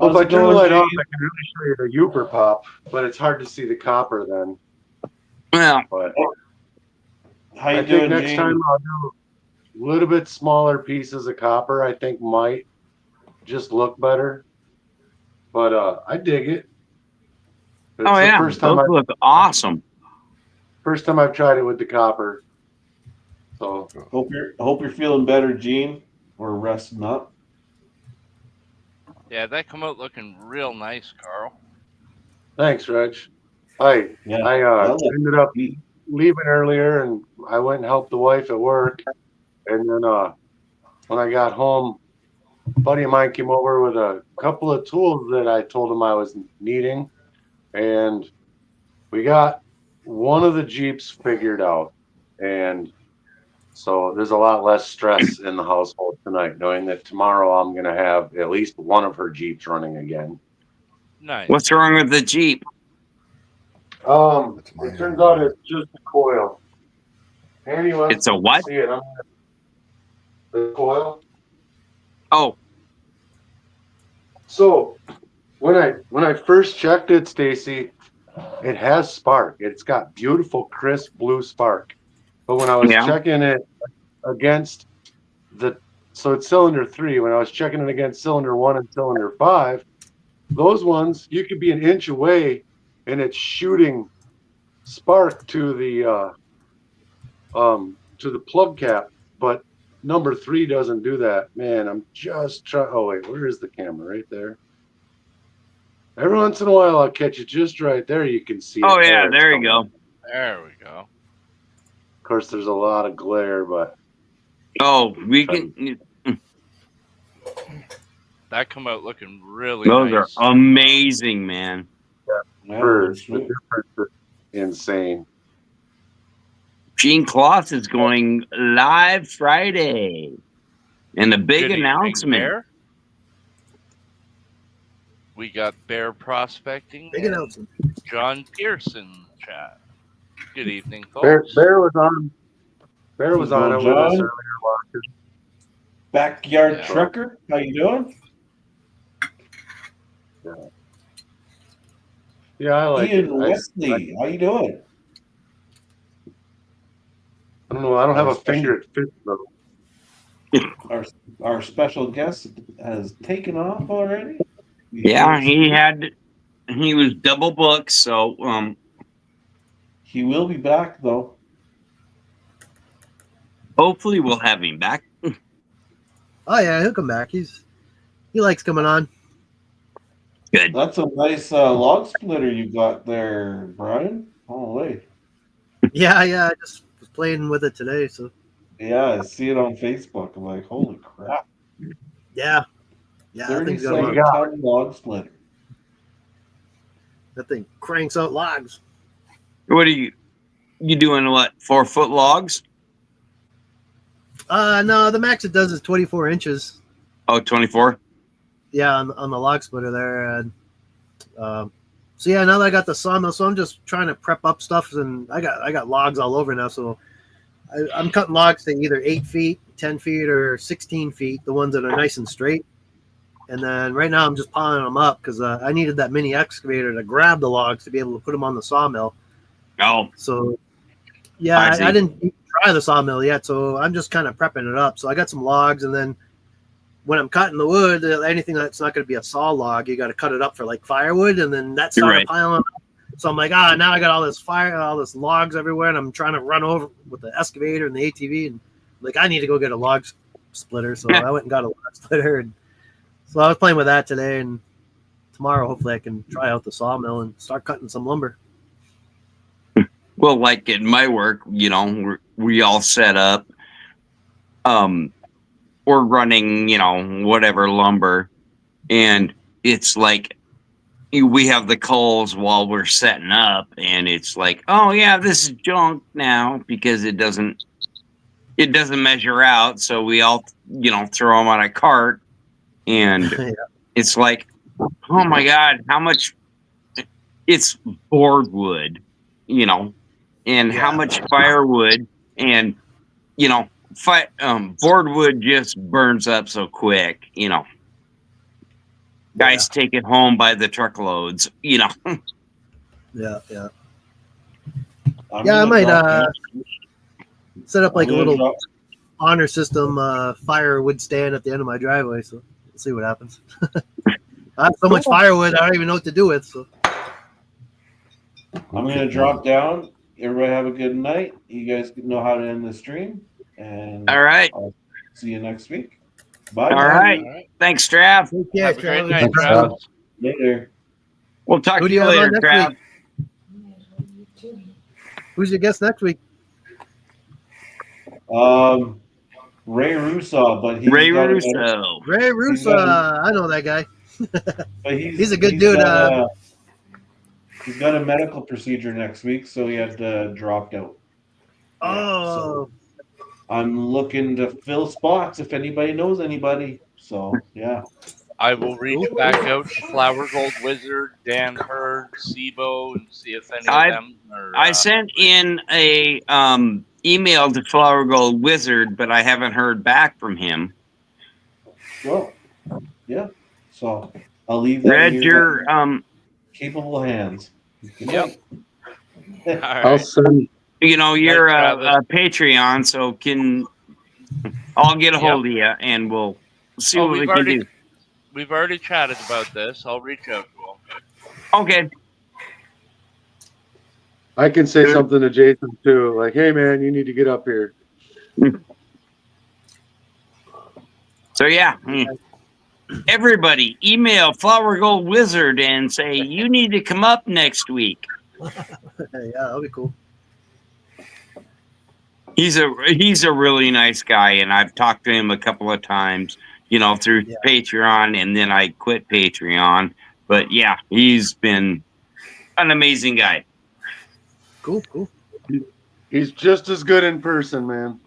How's I it turn the going, light off, Gene? I can really show you the Uper pop, but it's hard to see the copper then. Well, But How you I doing, think next Gene? time I'll do a little bit smaller pieces of copper. I think might just look better. But I dig it. It's oh the yeah, first those time look awesome. I've tried it with the copper. So Hope you're feeling better, Gene. Or resting up. Yeah, that come out looking real nice, Carl. thanks, Reg. I Yeah. I that looks ended up sweet. leaving earlier and I went and helped the wife at work. And then when I got home, a buddy of mine came over with a couple of tools that I told him I was needing. And we got one of the Jeeps figured out. And so there's a lot less stress in the household tonight, knowing that tomorrow I'm going to have at least one of her Jeeps running again. Nice. What's wrong with the Jeep? It turns out it's just a coil. Anyway, It's a what? see it. The coil. Oh, So when I first checked it, Stacy, it has spark. It's got beautiful, crisp blue spark. But when I was Yeah. checking it against so it's cylinder 3. When I was checking it against cylinder 1 and cylinder 5, those ones you could be an inch away and it's shooting spark to the plug cap, but number 3 doesn't do that. Man, I'm just trying. Oh wait, where is the camera? Right there. Every once in a while, I'll catch it just right there. You can see. oh it yeah, it's there you coming. go. There we go. Of course, there's a lot of glare, but Oh, we can. That come out looking really Those nice. are amazing, man. Yeah, for that's the sweet. difference is insane. Gene Kloss is going live Friday, and a big Good evening, announcement. Bear. We got Bear Prospecting. Big and announcement. John Pearson chat. Good evening, folks. Bear was on. Bear was on it with us John? earlier. Watching. Backyard Yeah. trucker, how you doing? Yeah, I like Ian it. Wesley, how you doing? I don't know. I don't have Our a finger at fifth though. Our our special guest has taken off already. Yeah, he was double booked, so He will be back though. hopefully we'll have him back. Oh yeah, he'll come back. He likes coming on. Good. That's a nice log splitter you got there, Brian. Holy. Yeah, I just was playing with it today, so Yeah, I see it on Facebook. I'm like, holy crap. yeah, that thing's got a 37 lot. ton log splitter. That thing cranks out logs. What are you doing? What, 4-foot logs? No, the max it does is 24 inches. Oh, 24? Yeah, on the log splitter there. And so yeah, now that I got the sawmill, so I'm just trying to prep up stuff, and I got logs all over now. So I'm cutting logs to either 8 feet, 10 feet, or 16 feet, the ones that are nice and straight. And then right now I'm just piling them up because I needed that mini excavator to grab the logs to be able to put them on the sawmill. Oh, So yeah, I see. I didn't even try the sawmill yet, so I'm just kind of prepping it up. So I got some logs, and then when I'm cutting the wood, anything that's not going to be a saw log, you got to cut it up for like firewood, and then that started Right. piling up. So I'm like, now I got all this all this logs everywhere, and I'm trying to run over with the excavator and the ATV, and like I need to go get a log splitter. So I went and got a log splitter, and so I was playing with that today, and tomorrow hopefully I can try out the sawmill and start cutting some lumber. well, like in my work, we all set up. We're running, whatever lumber, and it's like we have the coals while we're setting up, and it's like, oh yeah, this is junk now because it doesn't measure out. So we all, throw them on a cart, and Yeah. it's like, oh my God, how much it's board wood, and how much firewood, and board wood just burns up so quick, guys take it home by the truckloads, Yeah. I'm Yeah, I gonna might drop set up like I'm a gonna little drop- honor system firewood stand at the end of my driveway. So we'll see what happens. I have so much firewood, I don't even know what to do with. So I'm gonna drop down. Everybody have a good night. You guys know how to end the stream, and all right, I'll see you next week. Bye. all now. right, All right. thanks, Trav. yeah, Have a great night, Thanks, Travis. Later. We'll talk Who to do you you have later, on next Trav. week? Who's your guest next week? Ray Russo, but he's Ray got Russo. Ray Russo. got I know that guy. but He's a good dude. He's got a medical procedure next week, so he had dropped out. Oh, I'm looking to fill spots if anybody knows anybody. So yeah. I will reach back out to Flower Gold Wizard, Dan Hurd, Sibo, and see if any of them are. I sent in a email to Flower Gold Wizard, but I haven't heard back from him. Well, yeah. So I'll leave that Read in your capable hands. Yep. All I'll right. send. you're Travis. a Patreon, so I'll get a hold of you and we'll see Oh, what we we've can already do. we've already chatted about this. I'll reach out to him. Okay. I can say something to Jason too, like, "Hey man, you need to get up here." So yeah. Everybody email Flower Gold Wizard and say you need to come up next week. yeah, that'll be cool. He's a really nice guy, and I've talked to him a couple of times, through Patreon, and then I quit Patreon. But yeah, he's been an amazing guy. Cool. He's just as good in person, man.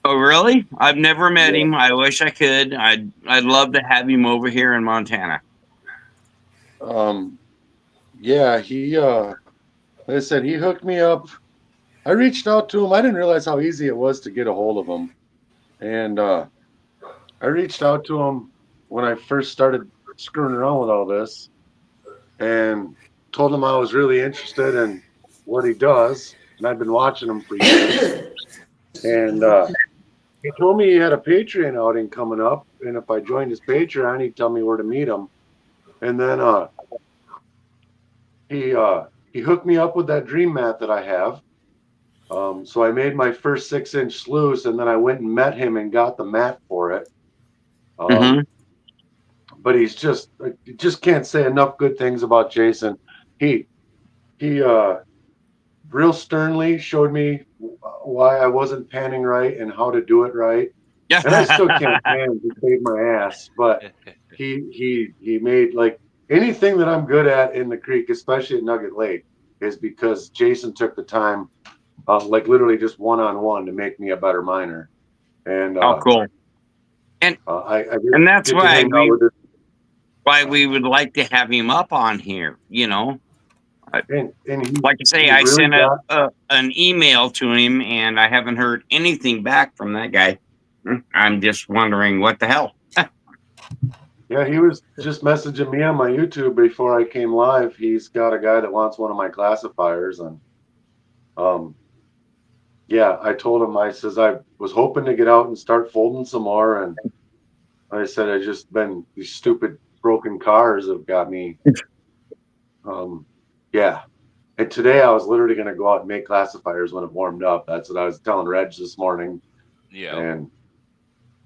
Oh, really? I've never met him. I wish I could. I'd love to have him over here in Montana. Yeah, he like I said, he hooked me up. I reached out to him. I didn't realize how easy it was to get a hold of him. And I reached out to him when I first started screwing around with all this. and told him I was really interested in what he does, and I'd been watching him for years. And he told me he had a Patreon outing coming up, and if I joined his Patreon, he'd tell me where to meet him. And then he hooked me up with that dream mat that I have. So I made my first 6-inch sluice, and then I went and met him and got the mat for it. Mhm. But he's just can't say enough good things about Jason. He real sternly showed me why I wasn't panning right and how to do it right. And I still can't pan to save my ass, but he made like anything that I'm good at in the creek, especially at Nugget Lake, is because Jason took the time, like literally just one-on-one, to make me a better miner. And Oh, cool. And I and that's get to hang out with why we would like to have him up on here. You know, and like I say, he I really sent an email to him, and I haven't heard anything back from that guy. I'm just wondering what the hell. Yeah, he was just messaging me on my YouTube before I came live. He's got a guy that wants one of my classifiers, and yeah, I told him, I says I was hoping to get out and start folding some more, and I said I just been these stupid broken cars have got me. Yeah, and today I was literally going to go out and make classifiers when it warmed up. That's what I was telling Reg this morning, Yeah. and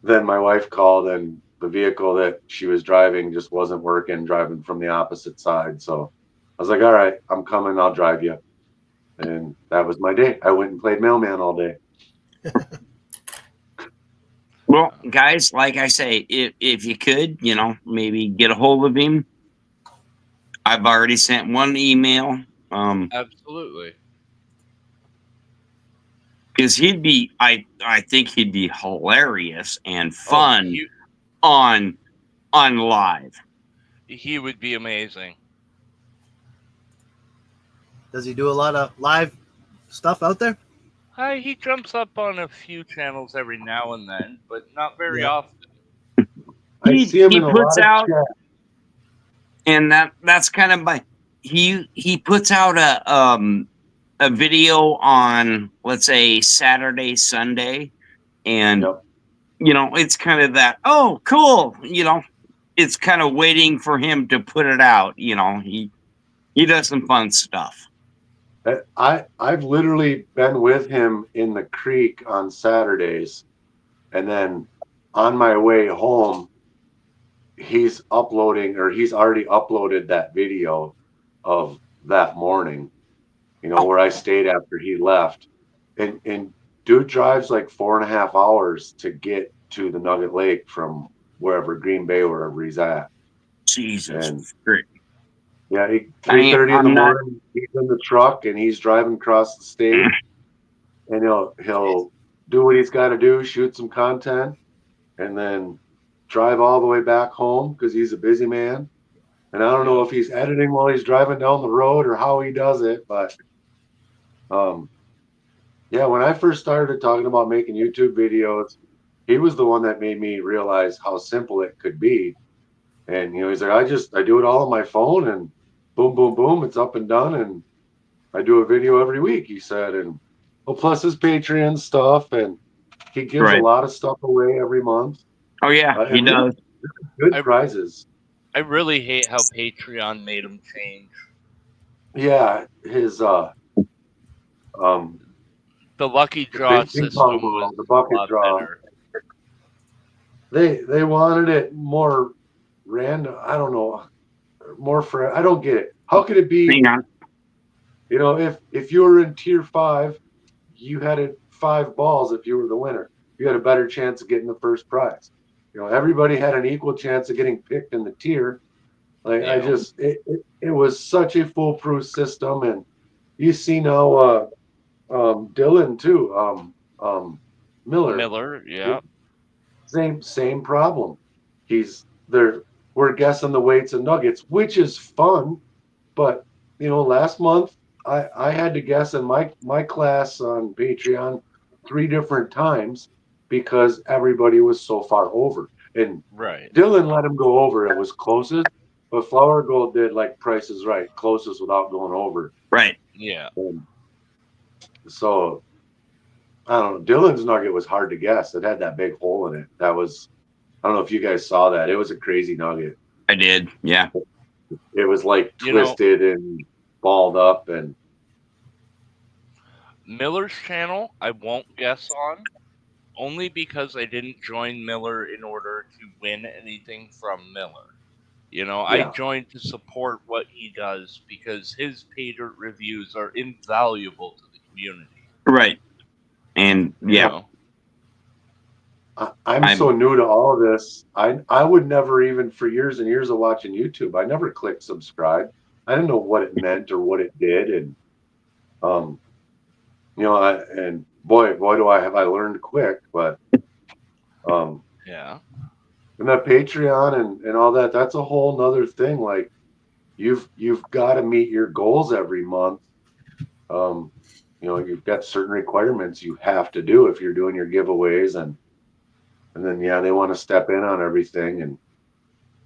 then my wife called, and the vehicle that she was driving just wasn't working, driving from the opposite side. So I was like, all right, I'm coming, I'll drive you. And that was my day. I went and played mailman all day. Well, guys, like I say, if you could, you know, maybe get a hold of him. I've already sent one email. Absolutely. Because I think he'd be hilarious and Oh, fun on live. he would be amazing. Does he do a lot of live stuff out there? He jumps up on a few channels every now and then, but not very Yeah. often. I see him He in a puts lot out, of chat. and that's kind of my he puts out a video on, let's say, Saturday, Sunday, and Yep. you know, it's kind of that, oh, cool, you know, it's kind of waiting for him to put it out. You know, he does some fun stuff. I've literally been with him in the creek on Saturdays, and then on my way home, he's already uploaded that video of that morning, where I stayed after he left. And dude drives like 4.5 hours to get to the Nugget Lake from wherever, Green Bay, wherever he's at. Jesus, And frick. yeah, 3:30 in the I'm not. morning, he's in the truck and he's driving across the state, and he'll do what he's got to do, shoot some content, and then drive all the way back home because he's a busy man. And I don't know if he's editing while he's driving down the road or how he does it, but yeah, when I first started talking about making YouTube videos, he was the one that made me realize how simple it could be. And he's like, I do it all on my phone, and boom, boom, boom, it's up and done, and I do a video every week, he said. And plus his Patreon stuff, and he gives a Right. lot of stuff away every month. Oh yeah, he And does. good prizes. I really hate how Patreon made him change. Yeah, his The lucky draw big ping system pong ball, was the a bucket lot draw. better. They wanted it more random. I don't know, more for. I don't get it. How could it be? Hang on. If you were in tier 5, you had 5 balls. If you were the winner, you had a better chance of getting the first prize. Everybody had an equal chance of getting picked in the tier. Like it was such a foolproof system, and you see now Dylan too, Miller, yeah. same problem. He's there. We're guessing the weights and nuggets, which is fun, but last month I had to guess in my class on Patreon 3 different times because everybody was so far over, and Right. Dylan let him go over. It was closest, But Flower Gold did like Price is Right, closest without going over. Right. Yeah. So I don't know. Dylan's nugget was hard to guess. It had that big hole in it. That was, I don't know if you guys saw that. It was a crazy nugget. I did. Yeah. It was like You know- twisted and balled up, and Miller's channel, I won't guess on, only because I didn't join Miller in order to win anything from Miller. You know, I Yeah. joined to support what he does because his pay dirt reviews are invaluable to the community. Right. And you yeah. know? I'm so new to all of this. I would never even, for years and years of watching YouTube, I never clicked subscribe. I didn't know what it meant or what it did, and you know, and boy do I learned quick. But Yeah. and that Patreon and all that, that's a whole nother thing. Like you've got to meet your goals every month. You know, you've got certain requirements you have to do if you're doing your giveaways, and then yeah, they want to step in on everything. And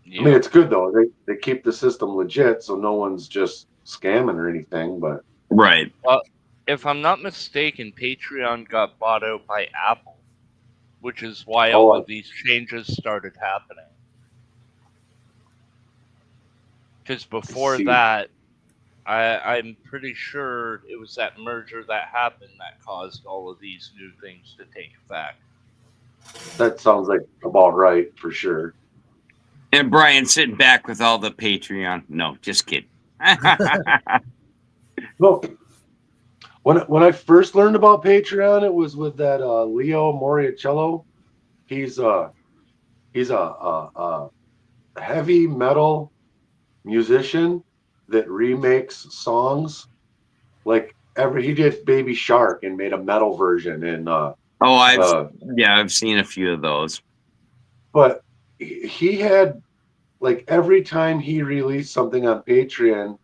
I mean, it's good though. They keep the system legit, so no one's just scamming or anything. But Right. Well, if I'm not mistaken, Patreon got bought out by Apple, which is why all of these changes started happening. Because before that, I'm pretty sure it was that merger that happened that caused all of these new things to take effect. that sounds like about right for sure. And Brian sitting back with all the Patreon. No, just kidding. Well, when I first learned about Patreon, it was with that Leo Moricello. He's a heavy metal musician that remakes songs. Like he did Baby Shark and made a metal version. And I've seen a few of those. But he had, like, every time he released something on Patreon,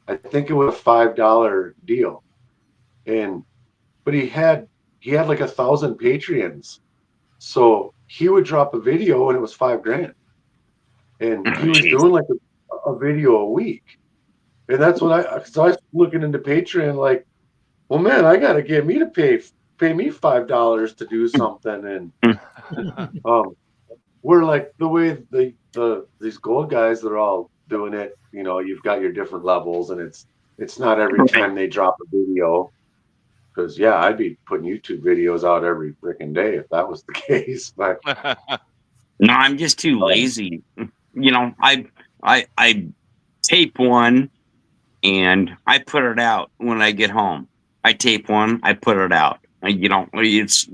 I think it was a $5 deal. But he had like 1,000 Patreons. So he would drop a video and it was $5,000. And he was doing like a video a week. And that's when I was looking into Patreon like, well, man, I got to get me to pay me $5 to do something. And we're like, the way these gold guys, they're all doing it, you know, you've got your different levels, and it's not every time they drop a video. Because yeah, I'd be putting YouTube videos out every freaking day if that was the case. But no, I'm just too lazy. You know, I tape one and I put it out when I get home. I tape one, I put it out. You know, it's.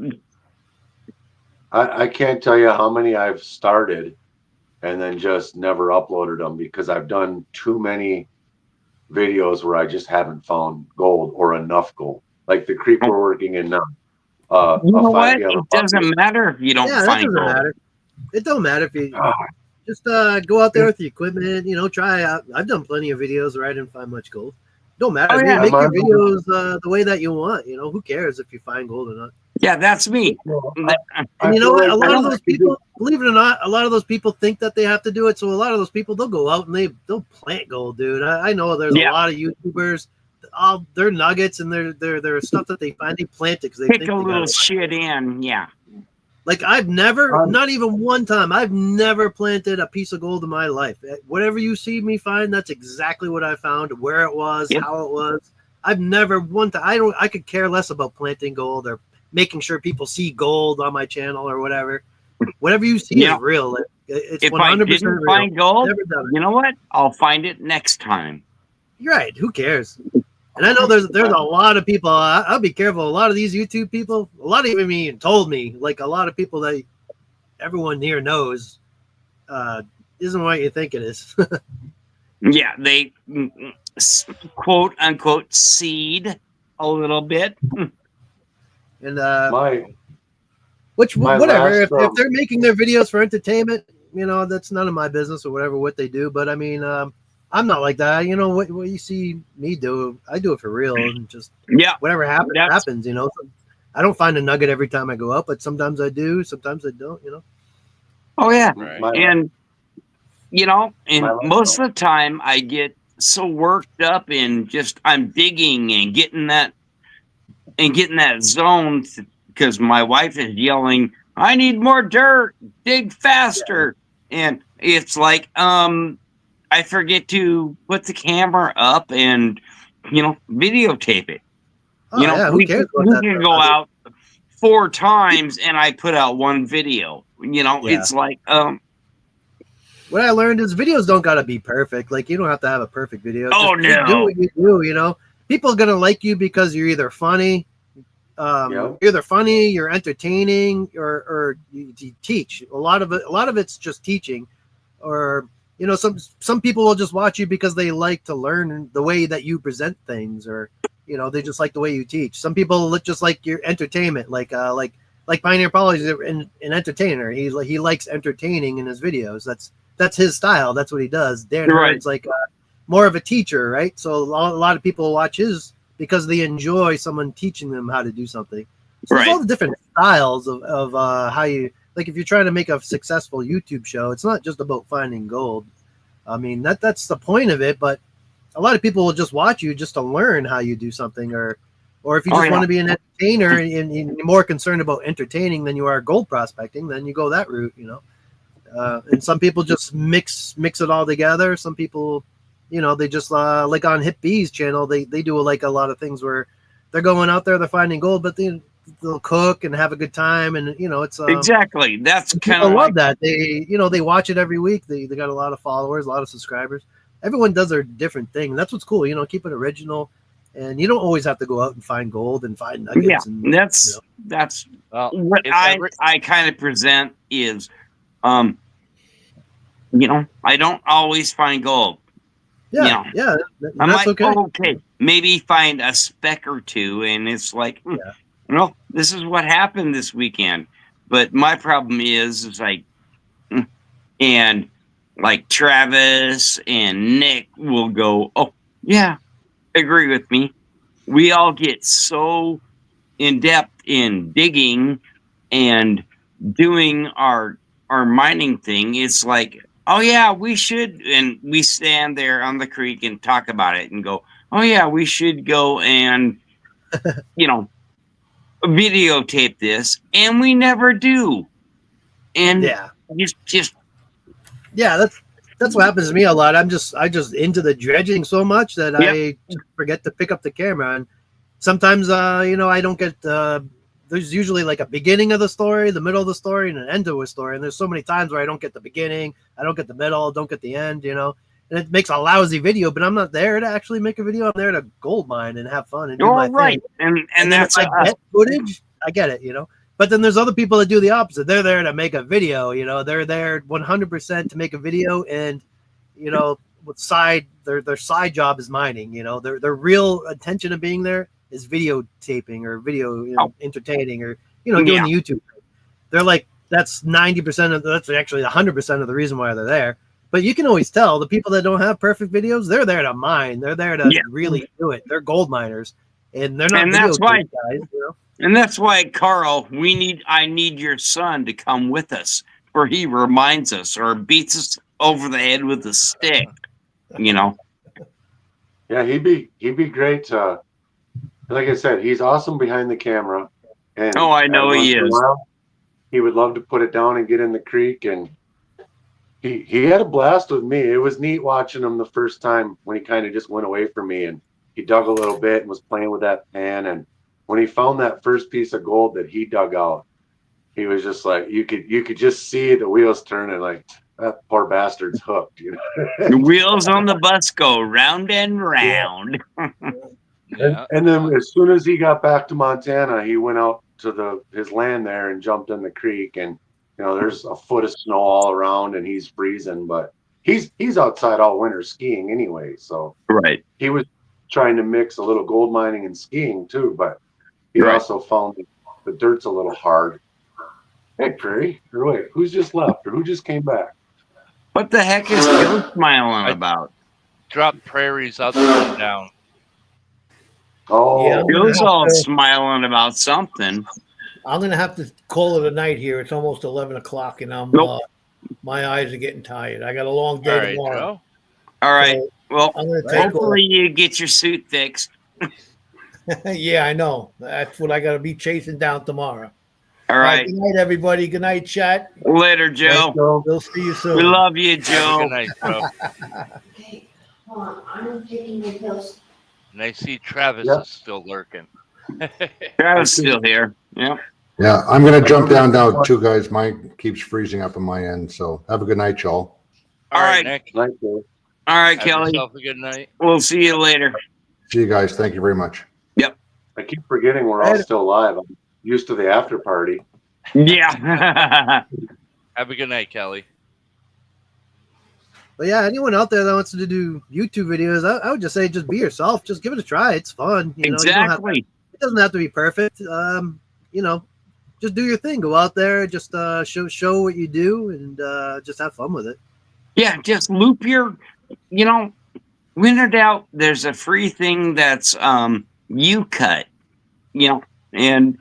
I can't tell you how many I've started and then just never uploaded them because I've done too many videos where I just haven't found gold or enough gold. Like the creek we're working in now. You know what? It doesn't matter if you don't find gold. Matter. It don't matter if you just go out there with the equipment. You know, try out. I've done plenty of videos where I didn't find much gold. Don't matter. Yeah. Make your videos the way that you want. You know, who cares if you find gold or not? Yeah, that's me. And you know what? A lot of those people, believe it or not, a lot of those people think that they have to do it. So a lot of those people, they'll go out and they'll plant gold, dude. I know there's a lot of YouTubers, all their nuggets and their stuff that they find, they plant it because they pick a little shit in. Yeah. Like I've never, not even one time, I've never planted a piece of gold in my life. Whatever you see me find, that's exactly what I found, where it was, how it was. I've never one time. I could care less about planting gold or making sure people see gold on my channel or whatever. Whatever you see is real. It's if 100% I didn't real. find gold, you know what? I'll find it next time. You're right. Who cares? And I know there's a lot of people. I'll be careful. A lot of these YouTube people, a lot of even told me, like a lot of people that everyone here knows isn't what you think it is. Yeah, they quote unquote seed a little bit. And whatever. If they're making their videos for entertainment, you know, that's none of my business or whatever what they do. But I mean, I'm not like that. You know what you see me do, I do it for real and just whatever happens. You know, I don't find a nugget every time I go out, but sometimes I do, sometimes I don't. You know. Oh yeah, Right. And you know, and My life most of the time I get so worked up in just I'm digging and getting that zone because my wife is yelling, I need more dirt, dig faster. And it's like, I forget to put the camera up and, videotape it. Oh yeah, who cares about we that can stuff? go out 4 times and I put out 1 video. Yeah. It's like, What I learned is videos don't gotta be perfect. Like you don't have to have a perfect video. Oh, Just do no. what you do. People are gonna like you because you're either funny, you're entertaining, or you teach. A lot of it's just teaching, or some people will just watch you because they like to learn the way that you present things, or they just like the way you teach. Some people look just like your entertainment, like Pioneer Paul is an entertainer. He likes entertaining in his videos. That's his style. That's what he does. Dan Right. Hurd's like more of a teacher, right? So a lot of people watch his because they enjoy someone teaching them how to do something. So there's all the different styles of how you, like, if you're trying to make a successful YouTube show, it's not just about finding gold. I mean, that's the point of it, but a lot of people will just watch you just to learn how you do something, or if you just want to be an entertainer and you're more concerned about entertaining than you are gold prospecting, then you go that route, and some people just mix it all together. Some people, they just like on Hip B's channel, they do like a lot of things where they're going out there, they're finding gold, but they'll cook and have a good time, and it's exactly. That's kind people of love that. They watch it every week. They got a lot of followers, a lot of subscribers. Everyone does their different thing, and that's what's cool. Keep it original, and you don't always have to go out and find gold and find nuggets. Yeah, and that's Well, what if I kind of present is, I don't always find gold. yeah. I'm That's like, okay. okay, maybe find a speck or two, and it's like, this is what happened this weekend. But my problem is like, and like Travis and Nick will go, oh yeah, agree with me. We all get so in depth in digging and doing our mining thing. It's like, oh yeah, we should, and we stand there on the creek and talk about it and go, oh yeah, we should go and videotape this, and we never do. And just that's what happens to me a lot. I just into the dredging so much that I forget to pick up the camera, and sometimes I don't get there's usually like a beginning of the story, the middle of the story, and an end to a story, and there's so many times where I don't get the beginning, I don't get the middle, don't get the end, and it makes a lousy video. But I'm not there to actually make a video. I'm there to gold mine and have fun and do my thing. And that's if I get footage, I get it, But then there's other people that do the opposite. They're there to make a video, They're there 100% to make a video, and with their side job is mining. Their real intention of being there is videotaping or video entertaining, or doing the YouTube thing. They're like, that's 90% of that's actually 100% of the reason why they're there. But you can always tell the people that don't have perfect videos, they're there to mine. They're there to really do it. They're gold miners, and they're not. And that's why, guys, and that's why, Carl, I need your son to come with us, where he reminds us or beats us over the head with a stick. Yeah, he'd be great. Like I said, he's awesome behind the camera. And I know he is. He would love to put it down and get in the creek, and he had a blast with me. It was neat watching him the first time when he kind of just went away from me, and he dug a little bit and was playing with that pan. And when he found that first piece of gold that he dug out, he was just like, you could just see the wheels turning, like, that poor bastard's hooked. The wheels on the bus go round and round. And then as soon as he got back to Montana, he went out to his land there and jumped in the creek, and there's a foot of snow all around, and he's freezing, but he's outside all winter skiing anyway. So he was trying to mix a little gold mining and skiing too, but he also found the dirt's a little hard. Hey, Prairie, or wait, who's just left, or who just came back? What the heck is Bill smiling about? Drop Prairie's upside down. Oh, Yeah, Bill's all smiling about something. I'm gonna have to call it a night here. It's almost 11 o'clock, and I'm My eyes are getting tired. I got a long day All right, tomorrow. Joe. All right. So Well, I'm going to take off. hopefully you get your suit fixed. Yeah, I know. That's what I got to be chasing down tomorrow. All right. Good night, everybody. Good night, chat. Later, Thanks, Joe. Joe. We'll see you We soon. love you, Have a Joe. good night, Joe. Okay, hold on. I'm taking my pills. And I see Travis Yep. is still lurking. Travis still here. Yeah. Yeah, I'm going to jump down now too, guys. Mine keeps freezing up on my end. So have a good night, y'all. All All right, right. Nick. Night, Joe. All right, Have Kelly. yourself a good night. We'll see you later. See you guys. Thank you very much. I keep forgetting we're all still live. I'm used to the after party. Yeah. Have a good night, Kelly. But yeah, anyone out there that wants to do YouTube videos, I would just say just be yourself. Just give it a try. It's fun. You know, you don't have to, Exactly. it doesn't have to be perfect. You know, just do your thing. Go out there, just show what you do, and just have fun with it. Yeah, just loop your, when in doubt, there's a free thing that's you cut, and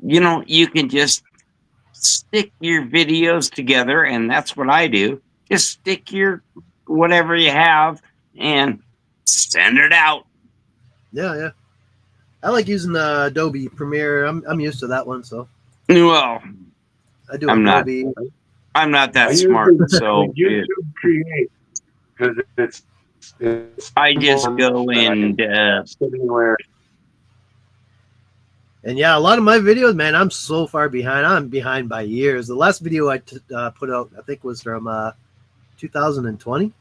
you can just stick your videos together, and that's what I do. Just stick your whatever you have and send it out. Yeah. I like using Adobe Premiere. I'm used to that one, so Well, I do I'm not. Adobe. I'm not that I smart, usually so YouTube create because it's I just go that I and can sit anywhere. And yeah, a lot of my videos, man, I'm so far behind. I'm behind by years. The last video I put out, I think, was from 2020.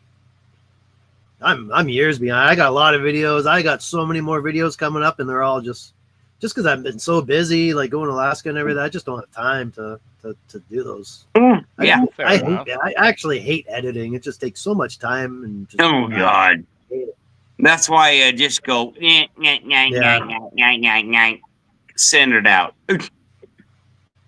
I'm years behind. I got a lot of videos. I got so many more videos coming up, and they're all just because I've been so busy, like going to Alaska and everything. I just don't have time to do those. yeah. Fair I enough. hate. I actually hate editing. It just takes so much time and. Just, Oh God. That's why I just go send it out.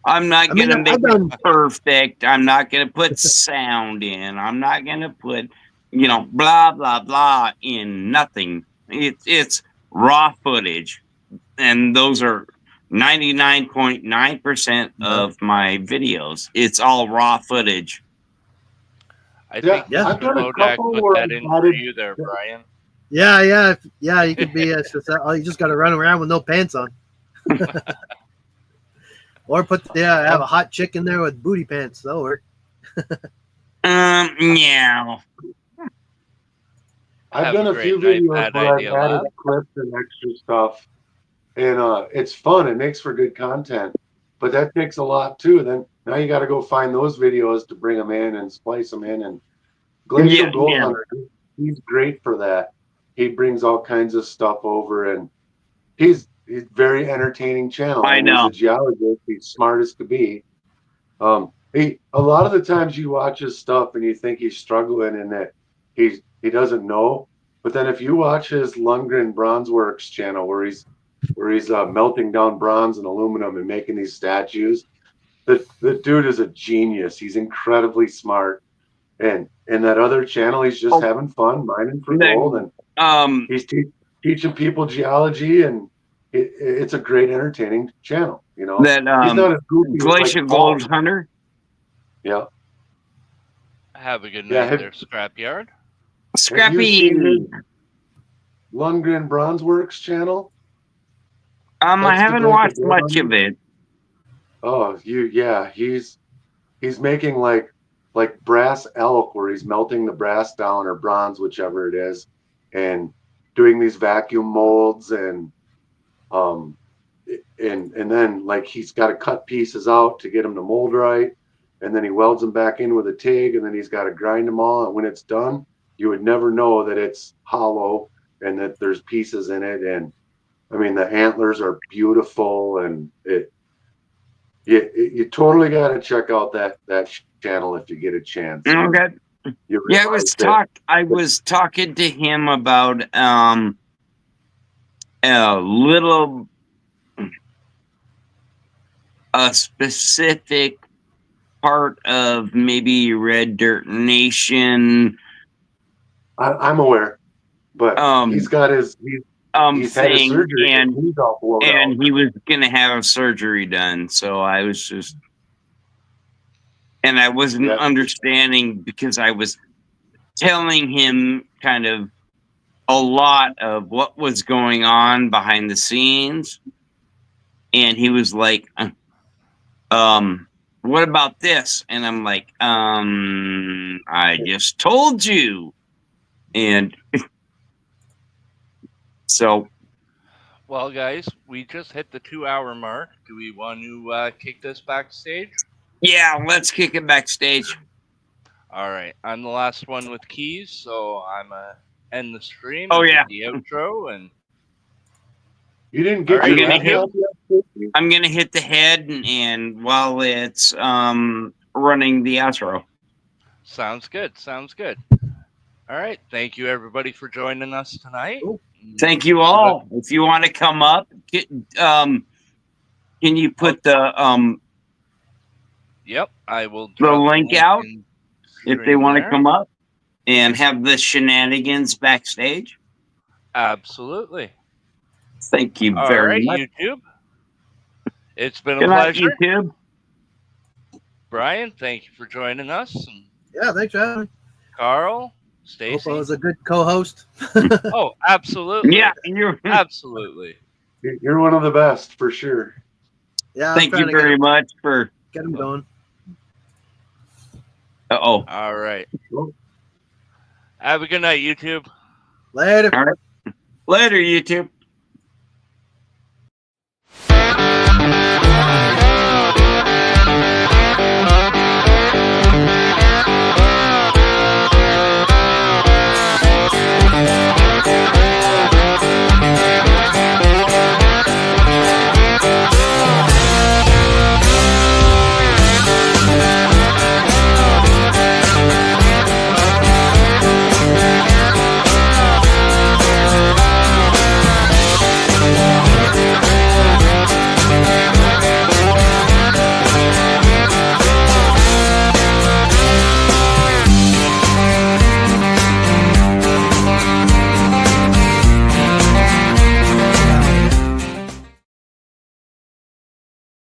I'm not I mean, gonna make I've done- it perfect. I'm not gonna put sound in. I'm not gonna put, blah blah blah in nothing. It's raw footage, and those are 99.9% of my videos. It's all raw footage. I think Yeah. I've Mr. done a Bodak couple put where that I in for added- you there, Brian. Yeah. You could be. It's just, you just got to run around with no pants on. Or have a hot chick in there with booty pants. That'll work. Yeah. I've Have done a a few great night, videos Bad where Idea I've added Lab. clips and extra stuff, and it's fun. It makes for good content, but that takes a lot too. Then now you got to go find those videos to bring them in and splice them in. And Glacial Gold Yeah. Hunter, he's great for that. He brings all kinds of stuff over, and he's very entertaining channel. I And know. He's a geologist. He's smart as could be. A lot of the times you watch his stuff and you think he's struggling and that he doesn't know. But then if you watch his Lundgren Bronze Works channel where he's melting down bronze and aluminum and making these statues, the dude is a genius. He's incredibly smart. And in that other channel, he's just having fun mining for gold, and he's teaching people geology, and it's a great entertaining channel. That he's not as goofy as, Glacial Paul. Gold Hunter. Yeah. Have a good Yeah, night there, Scrapyard. Have you Scrappy. seen his Lundgren Bronze Works channel? I That's the haven't guy watched for much gold of it. Oh, he's making like brass elk where he's melting the brass down or bronze, whichever it is, and doing these vacuum molds and then like he's got to cut pieces out to get them to mold right, and then he welds them back in with a TIG, and then he's got to grind them all, and when it's done, you would never know that it's hollow and that there's pieces in it. And I mean, the antlers are beautiful, and you totally got to check out that channel if you get a chance. Okay. You Yeah, realize I was talking to him about a specific part of maybe Red Dirt Nation. I'm aware, but he's got his he's had his thing, surgery and he's all blown out. he was gonna have surgery done. So I was just and I wasn't Yeah. understanding because I was telling him kind of a lot of what was going on behind the scenes, and he was like, what about this? And I'm like, I just told you. And so, Well, guys, we just hit the 2-hour mark. Do we want to kick this backstage? yeah, let's kick it backstage. All right, I'm the last one with keys, so I'm end the stream. Oh, and yeah. hit the outro, and You didn't get Alright, your I'm gonna laptop yet? Casey? I'm gonna hit the head, and while it's running the outro. sounds good. Sounds good. All right, thank you everybody for joining us tonight. Thank you all. If you want to come up, can you put Yep, I will the drop link out in if they stream want to there. come up and have the shenanigans backstage? Absolutely. Thank you All very right, much. YouTube. It's been a Good night, pleasure. YouTube. Brian, thank you for joining us. And Yeah, thanks for having me. Carl, Hope Stacy. I was a good co-host. Oh, absolutely. Yeah, you're. Absolutely. You're one of the best for sure. Yeah, I'm Thank trying you to very much for. get him going. Oh. All right. Have a good night, YouTube. Later. All right. Later, YouTube.